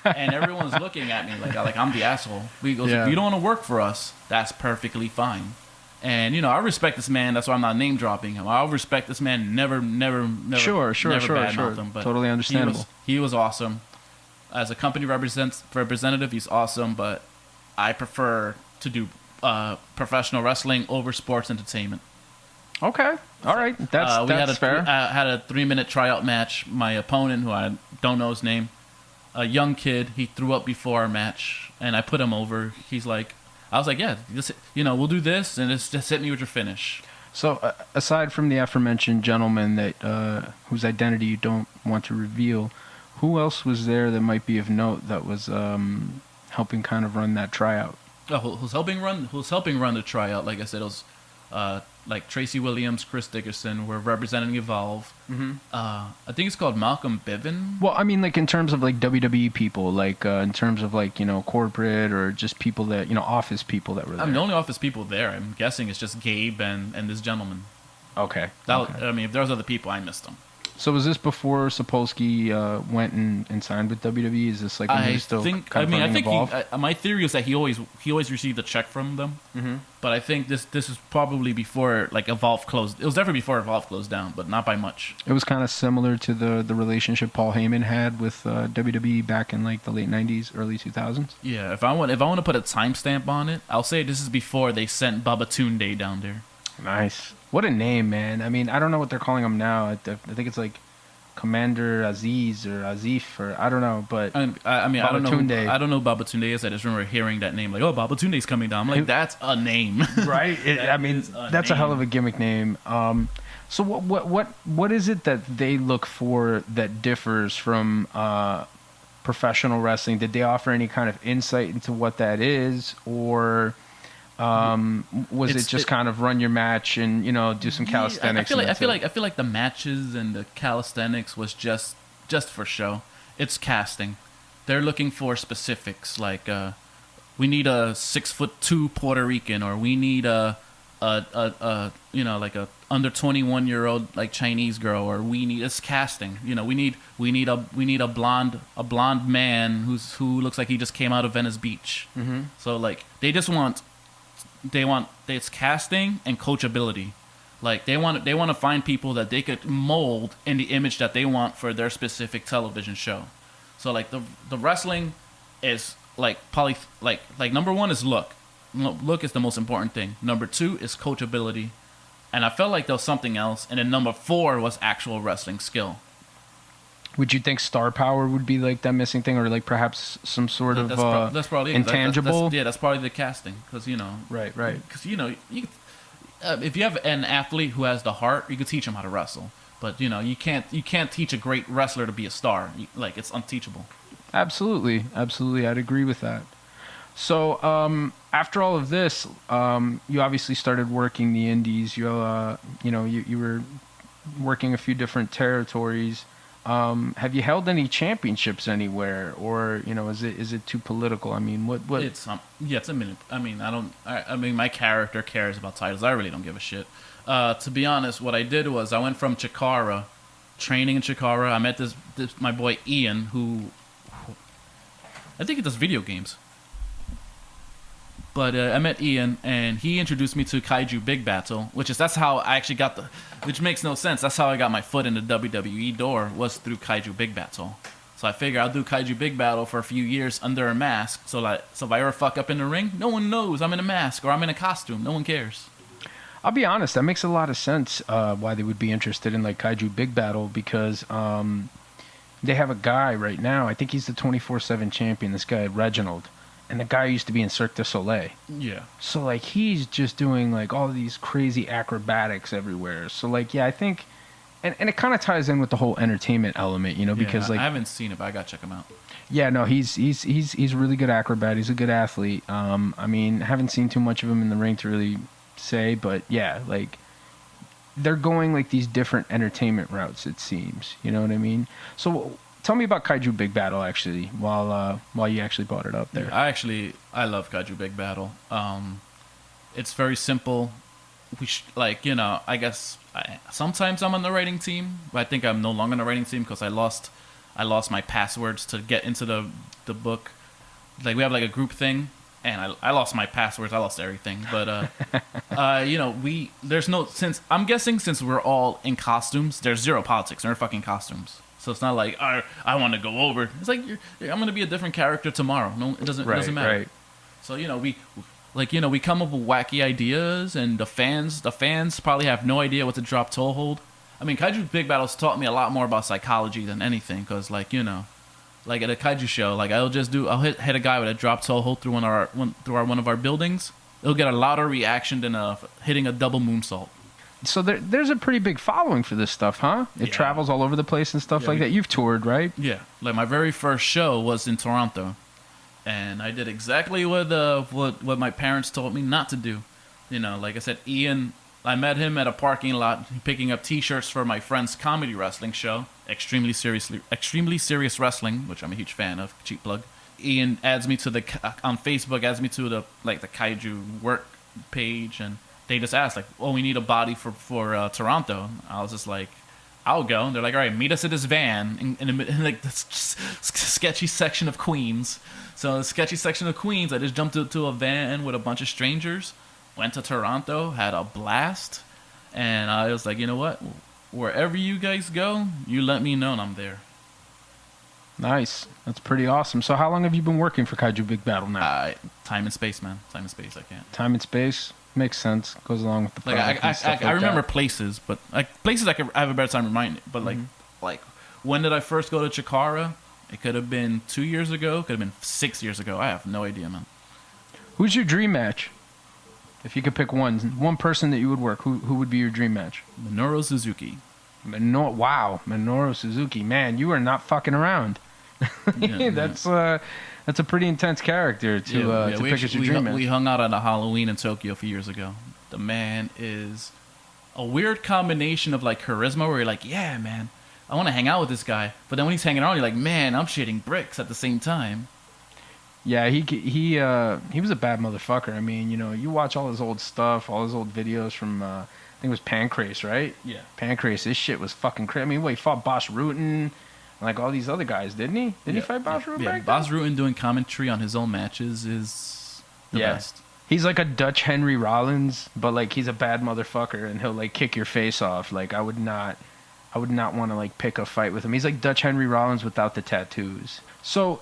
and everyone's looking at me like I'm the asshole. He goes, if you don't want to work for us, that's perfectly fine. And I respect this man. That's why I'm not name dropping him. I'll respect this man. Never. Sure. Badmouth him, but totally understandable. He was awesome. As a company representative, he's awesome. But I prefer to do professional wrestling over sports entertainment. Okay. All right. That's fair. Had a 3-minute tryout match. My opponent, who I don't know his name, a young kid, he threw up before our match, and I put him over. He's like, I was like, yeah, we'll do this, and just hit me with your finish. So, aside from the aforementioned gentleman that whose identity you don't want to reveal, who else was there that might be of note that was helping kind of run that tryout? Who's helping run the tryout? Like I said, it was like Tracy Williams, Chris Dickerson were representing Evolve. Mm-hmm. I think it's called Malcolm Bivin. Well, I mean, like in terms of like WWE people, like in terms of like corporate or just people that office people that were there. I mean, the only office people there, I'm guessing, is just Gabe and this gentleman. Okay. I mean, if there was other people, I missed them. So was this before Sapolsky went and signed with WWE? Is this like when he was still my theory is that he always received a check from them. Mm-hmm. But I think this is probably before like Evolve closed. It was definitely before Evolve closed down, but not by much. It was kind of similar to the relationship Paul Heyman had with WWE back in like the late 90s, early 2000s. Yeah, if I want to put a timestamp on it, I'll say this is before they sent Babatunde down there. Nice. What a name, man. I mean, I don't know what they're calling him now. I think it's like Commander Aziz or Azif or I don't know, but I mean, I don't know Babatunde is. I just remember hearing that name, like, oh, Babatunde's coming down. I'm like, that's a name, right? That's a hell of a gimmick name. So what is it that they look for that differs from professional wrestling. Did they offer any kind of insight into what that is, or was it just kind of run your match and do some calisthenics? I feel like the matches and the calisthenics was just for show. It's casting. They're looking for specifics like we need a 6'2" Puerto Rican, or we need a like a under 21-year-old like Chinese girl, or it's casting. We need a blonde man who looks like he just came out of Venice Beach. Mm-hmm. So like it's casting and coachability. Like they want to find people that they could mold in the image that they want for their specific television show. So like the wrestling is like probably like number one is look. Look is the most important thing. Number two is coachability, and I felt like there was something else. And then number four was actual wrestling skill. Would you think star power would be like that missing thing, or like perhaps some sort of that's probably intangible? That's probably the casting, because right. Because if you have an athlete who has the heart, you could teach him how to wrestle. But you can't teach a great wrestler to be a star. Like it's unteachable. Absolutely, I'd agree with that. So after all of this, you obviously started working the indies. You were working a few different territories. Have you held any championships anywhere, or is it too political? I mean, what? It's it's a minute. I mean, my character cares about titles. I really don't give a shit. To be honest, what I did was I went from Chikara, training in Chikara. I met this my boy Ian, who I think he does video games. But I met Ian, and he introduced me to Kaiju Big Battle, that's how I actually got which makes no sense. That's how I got my foot in the WWE door, was through Kaiju Big Battle. So I figure I'll do Kaiju Big Battle for a few years under a mask, so if I ever fuck up in the ring, no one knows I'm in a mask or I'm in a costume. No one cares. I'll be honest, that makes a lot of sense why they would be interested in like Kaiju Big Battle, because they have a guy right now, I think he's the 24/7 champion, this guy Reginald. And the guy used to be in Cirque du Soleil. Yeah. So, like, he's just doing, like, all these crazy acrobatics everywhere. So, like, yeah, I think... And it kind of ties in with the whole entertainment element, because, like... I haven't seen it, but I got to check him out. Yeah, no, he's a really good acrobat. He's a good athlete. I mean, haven't seen too much of him in the ring to really say, but, yeah, like... They're going, like, these different entertainment routes, it seems. You know what I mean? So... Tell me about Kaiju Big Battle, actually, while you actually brought it up there. I love Kaiju Big Battle. It's very simple. I guess sometimes I'm on the writing team, but I think I'm no longer on the writing team because I lost my passwords to get into the book. Like, we have like a group thing, and I lost my passwords. I lost everything. But since we're all in costumes, there's zero politics. They're fucking costumes. So it's not like I want to go over. It's like I'm going to be a different character tomorrow. No, it doesn't matter. Right. So we come up with wacky ideas, and the fans probably have no idea what to drop toe hold. I mean, Kaiju Big Battles taught me a lot more about psychology than anything, because like at a Kaiju show, like I'll hit a guy with a drop toe hold through one of our buildings. It'll get a louder reaction than hitting a double moonsault. So there's a pretty big following for this stuff, huh? It travels all over the place and stuff like that. You've toured, right? Yeah. Like my very first show was in Toronto, and I did exactly what my parents told me not to do. Like I said, Ian, I met him at a parking lot picking up T-shirts for my friend's comedy wrestling show, Extremely Serious Wrestling, which I'm a huge fan of. Cheap plug. Ian adds me on Facebook, adds me to the Kaiju work page, and they just asked, like, we need a body for Toronto. I was just like, I'll go. And they're like, all right, meet us at this van in like this sketchy section of Queens. So the sketchy section of Queens, I just jumped into a van with a bunch of strangers, went to Toronto, had a blast, and I was like, you know what? Wherever you guys go, you let me know and I'm there. Nice. That's pretty awesome. So how long have you been working for Kaiju Big Battle now? Time and space, man. Time and space, I can't. Time and space? Makes sense. Goes along with the product and stuff I remember places, but places I have a better time reminding. But like when did I first go to Chikara? It could have been 2 years ago. Could have been 6 years ago. I have no idea, man. Who's your dream match? If you could pick one person that you would work, who would be your dream match? Minoru Suzuki. Wow, Minoru Suzuki. Man, you are not fucking around. Yeah, that's a pretty intense character to pick as your dream. We hung out at a Halloween in Tokyo a few years ago. The man is a weird combination of like charisma, where you're like, yeah, man, I want to hang out with this guy. But then when he's hanging around, you're like, man, I'm shitting bricks at the same time. Yeah, he was a bad motherfucker. I mean, you watch all his old stuff, all his old videos from I think it was Pancrase, right? Yeah. Pancrase. This shit was fucking crazy. I mean, he fought Boss Rutan, like all these other guys, didn't he? Didn't he fight Boss Rutan? Yeah, Boss Rutan doing commentary on his own matches is the best. He's like a Dutch Henry Rollins, but like he's a bad motherfucker, and he'll like kick your face off. Like I would not want to like pick a fight with him. He's like Dutch Henry Rollins without the tattoos. So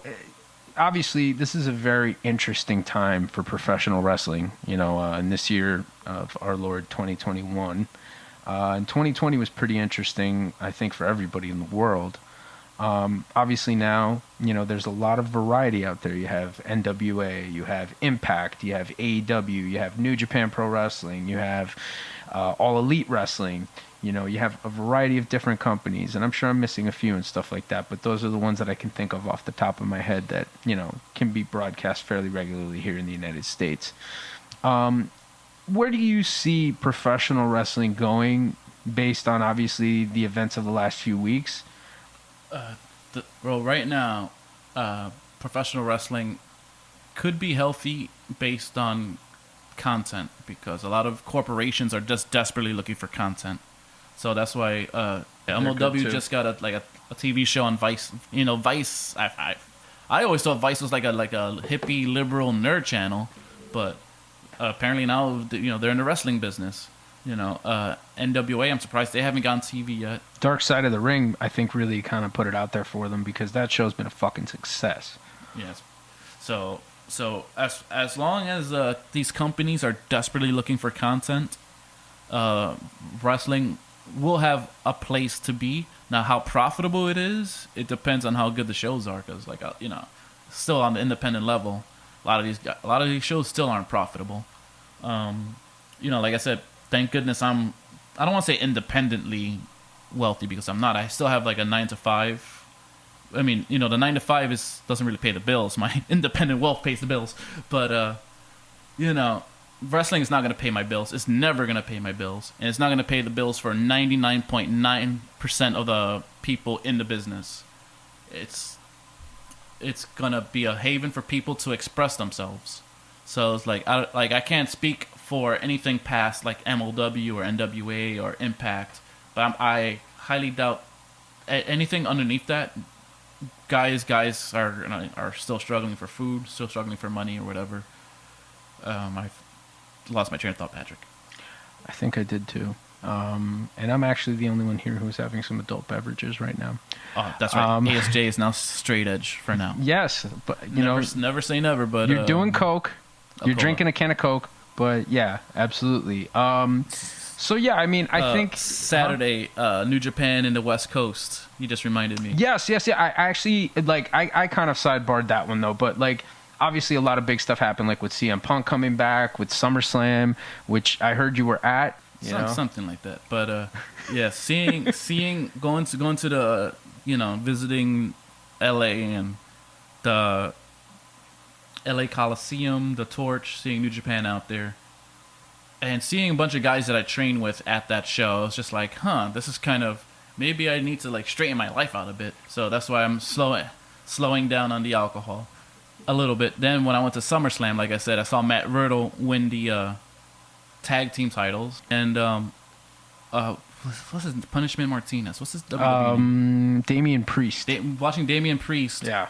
obviously, this is a very interesting time for professional wrestling. In this year of our Lord 2021, and 2020 was pretty interesting, I think, for everybody in the world. Obviously now, there's a lot of variety out there. You have NWA, you have Impact, you have AEW, you have New Japan Pro Wrestling, you have All Elite Wrestling. You have a variety of different companies, and I'm sure I'm missing a few and stuff like that, but those are the ones that I can think of off the top of my head that, can be broadcast fairly regularly here in the United States. Where do you see professional wrestling going based on, obviously, the events of the last few weeks? Right now, professional wrestling could be healthy based on content, because a lot of corporations are just desperately looking for content. So that's why MLW just got a TV show on Vice. Vice. I always thought Vice was like a hippie liberal nerd channel, but apparently now they're in the wrestling business. NWA. I'm surprised they haven't gotten TV yet. Dark Side of the Ring, I think, really kind of put it out there for them, because that show's been a fucking success. Yes. So as long as these companies are desperately looking for content, wrestling will have a place to be. Now, how profitable it is, it depends on how good the shows are, because still on the independent level, a lot of these shows still aren't profitable. Like I said, thank goodness I don't want to say independently wealthy, because I'm not. I still have like a 9 to 5. I mean, the 9 to 5 doesn't really pay the bills. My independent wealth pays the bills, but wrestling is not going to pay my bills. It's never going to pay my bills. And it's not going to pay the bills for 99.9% of the people in the business. It's going to be a haven for people to express themselves. So it's like I can't speak for anything past like MLW or NWA or Impact, but I highly doubt anything underneath that. Guys are still struggling for food, still struggling for money or whatever. I've lost my train of thought, Patrick. I think I did too. And I'm actually the only one here who's having some adult beverages right now. Oh, that's right. ASJ is now straight edge for now. Yes, but never say never. But you're doing Coke. You're drinking a can of Coke. But yeah, absolutely. So yeah, I mean, I think Saturday, New Japan in the West Coast. You just reminded me. Yes. I actually I kind of sidebarred that one though, but obviously a lot of big stuff happened, like with CM Punk coming back, with SummerSlam, which I heard you were at. Something like that. But yeah, going to the visiting L.A. and the L.A. Coliseum, the Torch, seeing New Japan out there, and seeing a bunch of guys that I train with at that show. I was just like, this is kind of, maybe I need to straighten my life out a bit. So that's why I'm slowing down on the alcohol a little bit. Then when I went to SummerSlam, like I said, I saw Matt Riddle win the tag team titles, and what's his Punishment Martinez? What's his WWE name? Damian Priest. Watching Damian Priest. Yeah.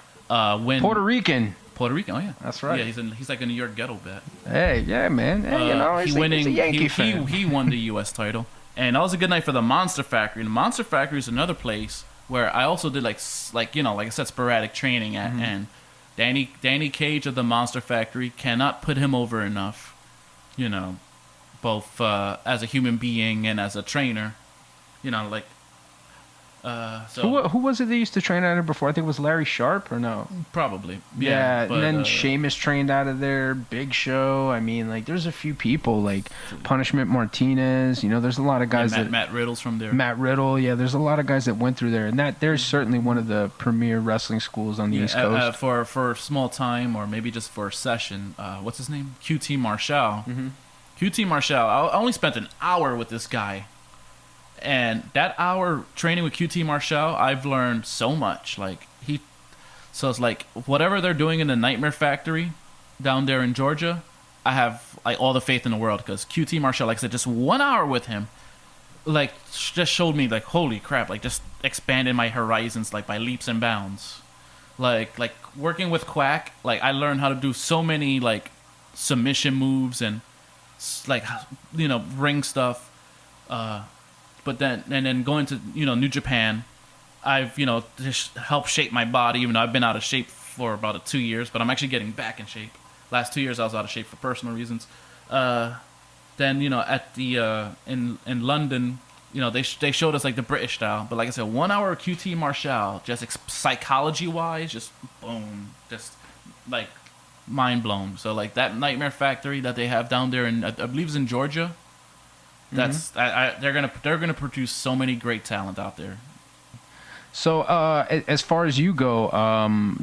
Win Puerto Rican. Oh yeah, that's right. Yeah, he's like a New York ghetto bat. Hey, yeah, man. Hey, he's a Yankee fan. He won the U.S. title, and that was a good night for the Monster Factory. And the Monster Factory is another place where I also did like I said, sporadic training at, and Danny Cage of the Monster Factory, cannot put him over enough. Both as a human being and as a trainer. Who was it that used to train out of there before? I think it was Larry Sharp, or no? Probably. Yeah, but, and then Sheamus trained out of there. Big Show. I mean, like, there's a few people like Punishment Martinez. You know, there's a lot of guys Matt Riddle's from there. Matt Riddle. Yeah, there's a lot of guys that went through there, and there's certainly one of the premier wrestling schools on the East Coast. For small time, or maybe just for a session. What's his name? QT Marshall. Mm-hmm. QT Marshall. I only spent an hour with this guy. And that hour training with QT Marshall, I've learned so much. So it's like whatever they're doing in the Nightmare Factory down there in Georgia, I have like all the faith in the world, because QT Marshall, like I said, just 1 hour with him, like just showed me like, holy crap, like just expanded my horizons like by leaps and bounds. Like working with Quack, like I learned how to do so many like submission moves and like, you know, ring stuff. But then going to, you know, New Japan, I've, you know, just helped shape my body, even though I've been out of shape for about 2 years, but I'm actually getting back in shape. Last 2 years I was out of shape for personal reasons. Then, you know, at the in London, you know, they showed us like the British style, but like I said, 1 hour QT Marshall, just psychology wise, just boom, just like mind blown. So like that Nightmare Factory that they have down there in, I believe it's in Georgia. That's they're gonna produce so many great talent out there. So, as far as you go,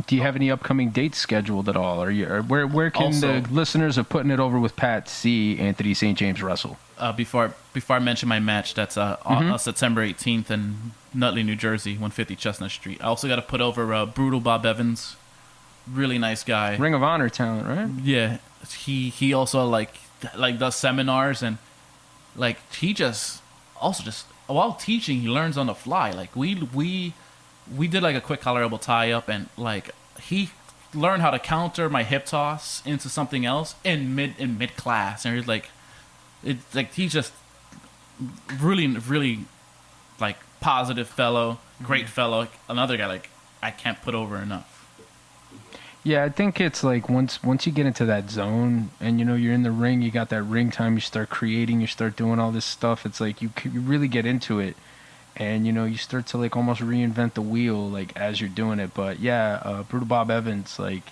do you have any upcoming dates scheduled at all? Where can Also, the listeners of Putting It Over with Pat see Anthony St. James wrestle? Before I mention my match, that's on September 18th in Nutley, New Jersey, 150 Chestnut Street. I also got to put over Brutal Bob Evans, really nice guy. Ring of Honor talent, right? Yeah, he also like does seminars, and like he just while teaching, he learns on the fly. Like we did like a quick collar elbow tie up, and like he learned how to counter my hip toss into something else in mid class, and he's like, it's like he's just really like positive fellow, great fellow, another guy like I can't put over enough. Yeah, I think it's like once you get into that zone and, you know, you're in the ring, you got that ring time, you start creating, you start doing all this stuff. It's like you really get into it, and, you know, you start to like almost reinvent the wheel like as you're doing it. But yeah, Brutal Bob Evans, like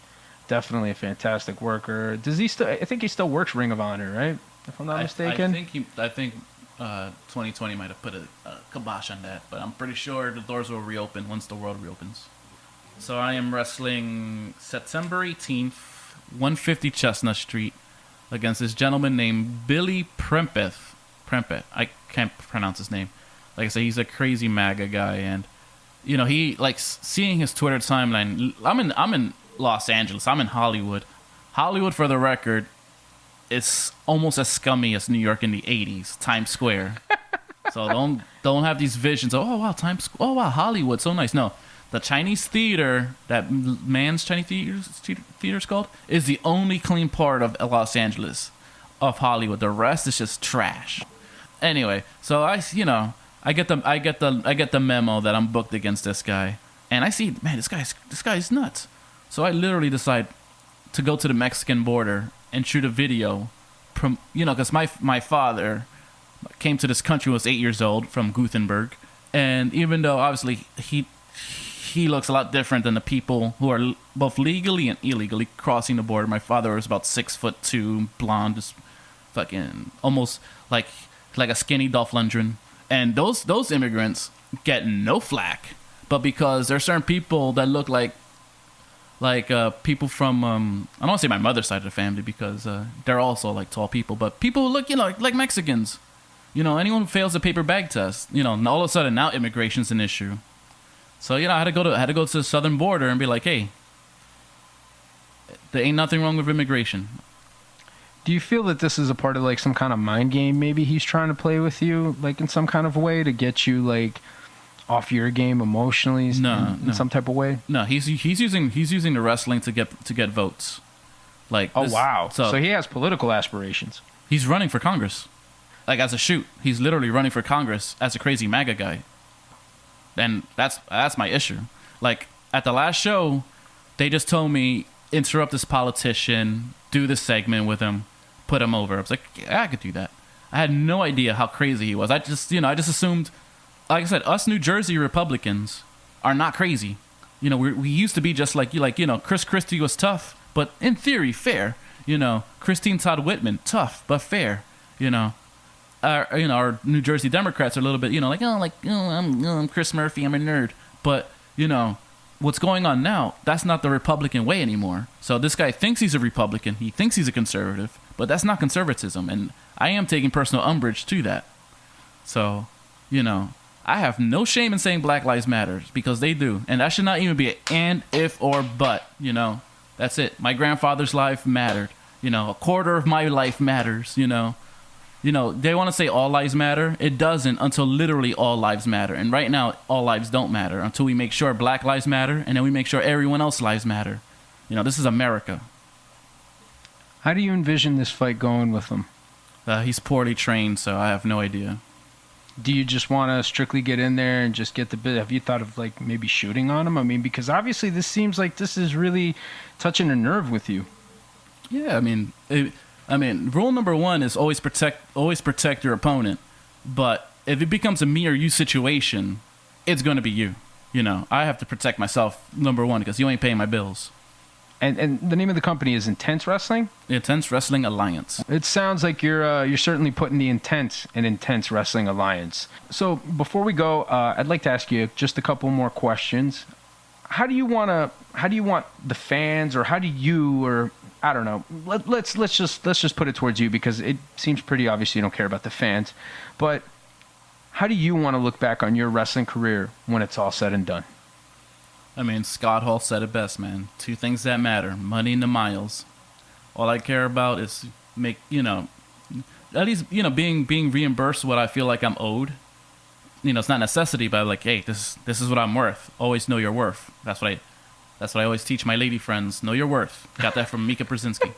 definitely a fantastic worker. Does he still? I think he still works Ring of Honor, right? If I'm not mistaken. I think 2020 might have put a kibosh on that, but I'm pretty sure the doors will reopen once the world reopens. So I am wrestling September 18th, 150 Chestnut Street, against this gentleman named Billy Prempeh. I can't pronounce his name. Like I said, he's a crazy MAGA guy, and you know, he like seeing his Twitter timeline. I'm in Los Angeles. I'm in Hollywood. Hollywood, for the record, is almost as scummy as New York in the 80s, Times Square. So don't have these visions of, oh wow, oh wow, Hollywood, so nice. No. The Chinese theater, that man's Chinese theater's called, is the only clean part of Los Angeles, of Hollywood. The rest is just trash. Anyway, so I get the memo that I'm booked against this guy, and I see, man, this guy's nuts. So I literally decide to go to the Mexican border and shoot a video, because my father came to this country when he was 8 years old from Gothenburg, and even though obviously he looks a lot different than the people who are both legally and illegally crossing the border. My father was about 6'2", blonde, just fucking almost like a skinny Dolph Lundgren. And those immigrants get no flack, but because there are certain people that look like people from I don't want to say my mother's side of the family, because they're also like tall people, but people who look, you know, like Mexicans. You know, anyone who fails the paper bag test, you know, and all of a sudden now immigration's an issue. So, you know, I had to go to the southern border and be like, hey, there ain't nothing wrong with immigration. Do you feel that this is a part of like some kind of mind game maybe he's trying to play with you, like in some kind of way to get you like off your game emotionally in some type of way? No, he's using the wrestling to get votes. Like, oh wow. So he has political aspirations. He's running for Congress. Like, as a shoot, he's literally running for Congress as a crazy MAGA guy. And that's my issue. Like, at the last show, they just told me, interrupt this politician, do this segment with him, put him over. I was like, yeah, I could do that. I had no idea how crazy he was. I just assumed like I said, us New Jersey Republicans are not crazy. You know, we used to be just like you. Like, you know, Chris Christie was tough, but in theory fair. You know, Christine Todd Whitman, tough but fair. You know, our New Jersey Democrats are a little bit, you know, I'm Chris Murphy, I'm a nerd. But, you know, what's going on now, that's not the Republican way anymore. So this guy thinks he's a Republican, he thinks he's a conservative, but that's not conservatism. And I am taking personal umbrage to that. So, you know, I have no shame in saying Black Lives Matter, because they do. And that should not even be an and, if, or but, you know. That's it. My grandfather's life mattered. You know, a quarter of my life matters, you know. You know, they want to say all lives matter. It doesn't until literally all lives matter. And right now, all lives don't matter until we make sure Black lives matter, and then we make sure everyone else's lives matter. You know, this is America. How do you envision this fight going with him? He's poorly trained, so I have no idea. Do you just want to strictly get in there and just get the bit? Have you thought of, like, maybe shooting on him? I mean, because obviously this seems like this is really touching a nerve with you. Yeah, I mean, rule number one is always protect your opponent. But if it becomes a me or you situation, it's going to be you. You know, I have to protect myself, number one, because you ain't paying my bills. And the name of the company is Intense Wrestling? Intense Wrestling Alliance. It sounds like you're certainly putting the intent in Intense Wrestling Alliance. So before we go, I'd like to ask you just a couple more questions. How do you want the fans, or how do you, or I don't know, let's just put it towards you, because it seems pretty obvious you don't care about the fans. But how do you want to look back on your wrestling career when it's all said and done? I mean, Scott Hall said it best, man. Two things that matter: money and the miles. All I care about is at least being reimbursed what I feel like I'm owed. You know, it's not a necessity, but I'm like, hey, this is what I'm worth. Always know your worth. That's what I always teach my lady friends. Know your worth. Got that from Mika Brzezinski,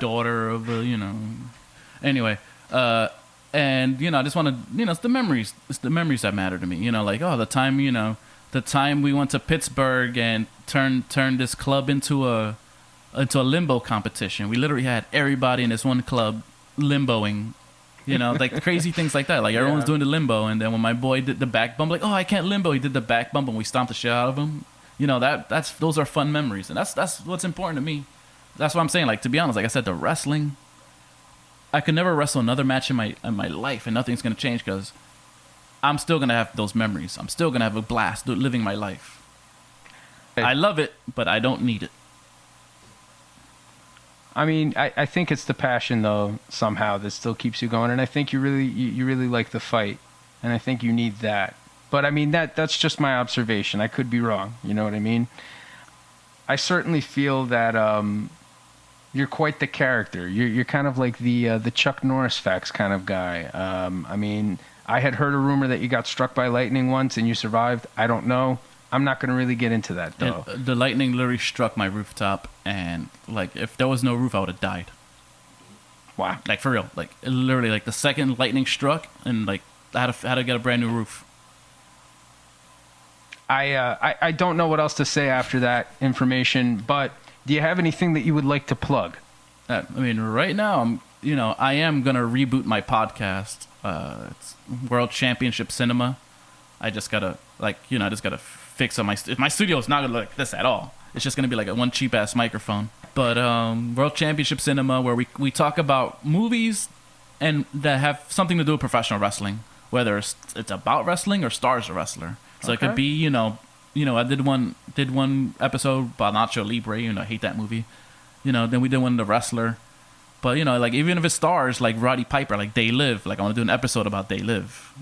daughter of Anyway, and I just want to it's the memories. It's the memories that matter to me. You know, like, oh, the time we went to Pittsburgh and turned this club into a limbo competition. We literally had everybody in this one club limboing. You know, like crazy things like that. Like, everyone's doing the limbo, and then when my boy did the back bump, like, oh, I can't limbo. He did the back bump, and we stomped the shit out of him. You know, those are fun memories, and that's what's important to me. That's what I'm saying. Like, to be honest, like I said, the wrestling, I could never wrestle another match in my life, and nothing's gonna change, because I'm still gonna have those memories. I'm still gonna have a blast living my life. I love it, but I don't need it. I mean, I think it's the passion, though, somehow, that still keeps you going. And I think you really like the fight. And I think you need that. But, I mean, that's just my observation. I could be wrong. You know what I mean? I certainly feel that you're quite the character. You're kind of like the Chuck Norris facts kind of guy. I mean, I had heard a rumor that you got struck by lightning once and you survived. I don't know. I'm not going to really get into that, though. The lightning literally struck my rooftop, and, like, if there was no roof, I would have died. Wow. Like, for real. Like, literally, like, the second lightning struck, and, like, I had to get a brand new roof. I don't know what else to say after that information, but do you have anything that you would like to plug? I mean, right now, I am going to reboot my podcast. It's World Championship Cinema. I just got to, fix up my studio is not gonna look like this at all. It's just gonna be like a one cheap ass microphone. But World Championship Cinema, where we talk about movies and that have something to do with professional wrestling, whether it's about wrestling or stars a wrestler. So It could be I did one episode about Nacho Libre. I hate that movie. Then we did one The Wrestler. But like, even if it stars like Roddy Piper, like They Live, like I want to do an episode about They Live.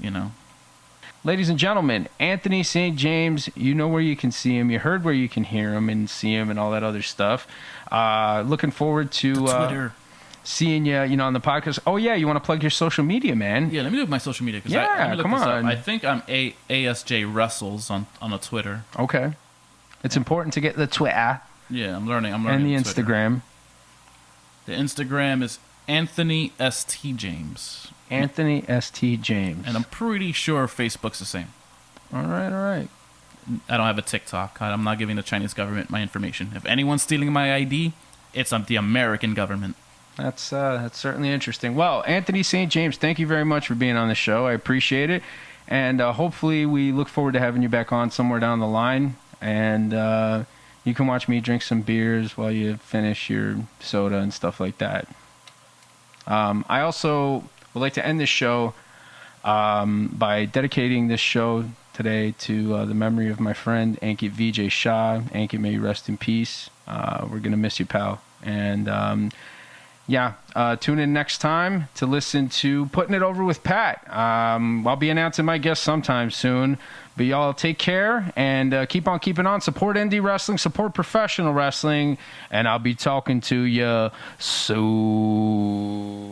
Ladies and gentlemen, Anthony St. James, you know where you can see him. You heard where you can hear him and see him and all that other stuff. Looking forward to Twitter. Seeing you, on the podcast. Oh, yeah, you want to plug your social media, man? Yeah, let me do my social media. Come on. I think I'm ASJ Wrestles on a Twitter. Okay. It's important to get the Twitter. Yeah, I'm learning. And the Instagram. The Instagram is Anthony St. James. Anthony St. James. And I'm pretty sure Facebook's the same. All right. I don't have a TikTok. I'm not giving the Chinese government my information. If anyone's stealing my ID, it's the American government. That's certainly interesting. Well, Anthony St. James, thank you very much for being on the show. I appreciate it. And hopefully we look forward to having you back on somewhere down the line. And you can watch me drink some beers while you finish your soda and stuff like that. I also would like to end this show by dedicating this show today to the memory of my friend Ankit Vijay Shah. Ankit, may you rest in peace. We're going to miss you, pal. And tune in next time to listen to Putting It Over with Pat. I'll be announcing my guest sometime soon. But y'all take care and keep on keeping on. Support indie wrestling, support professional wrestling, and I'll be talking to you soon.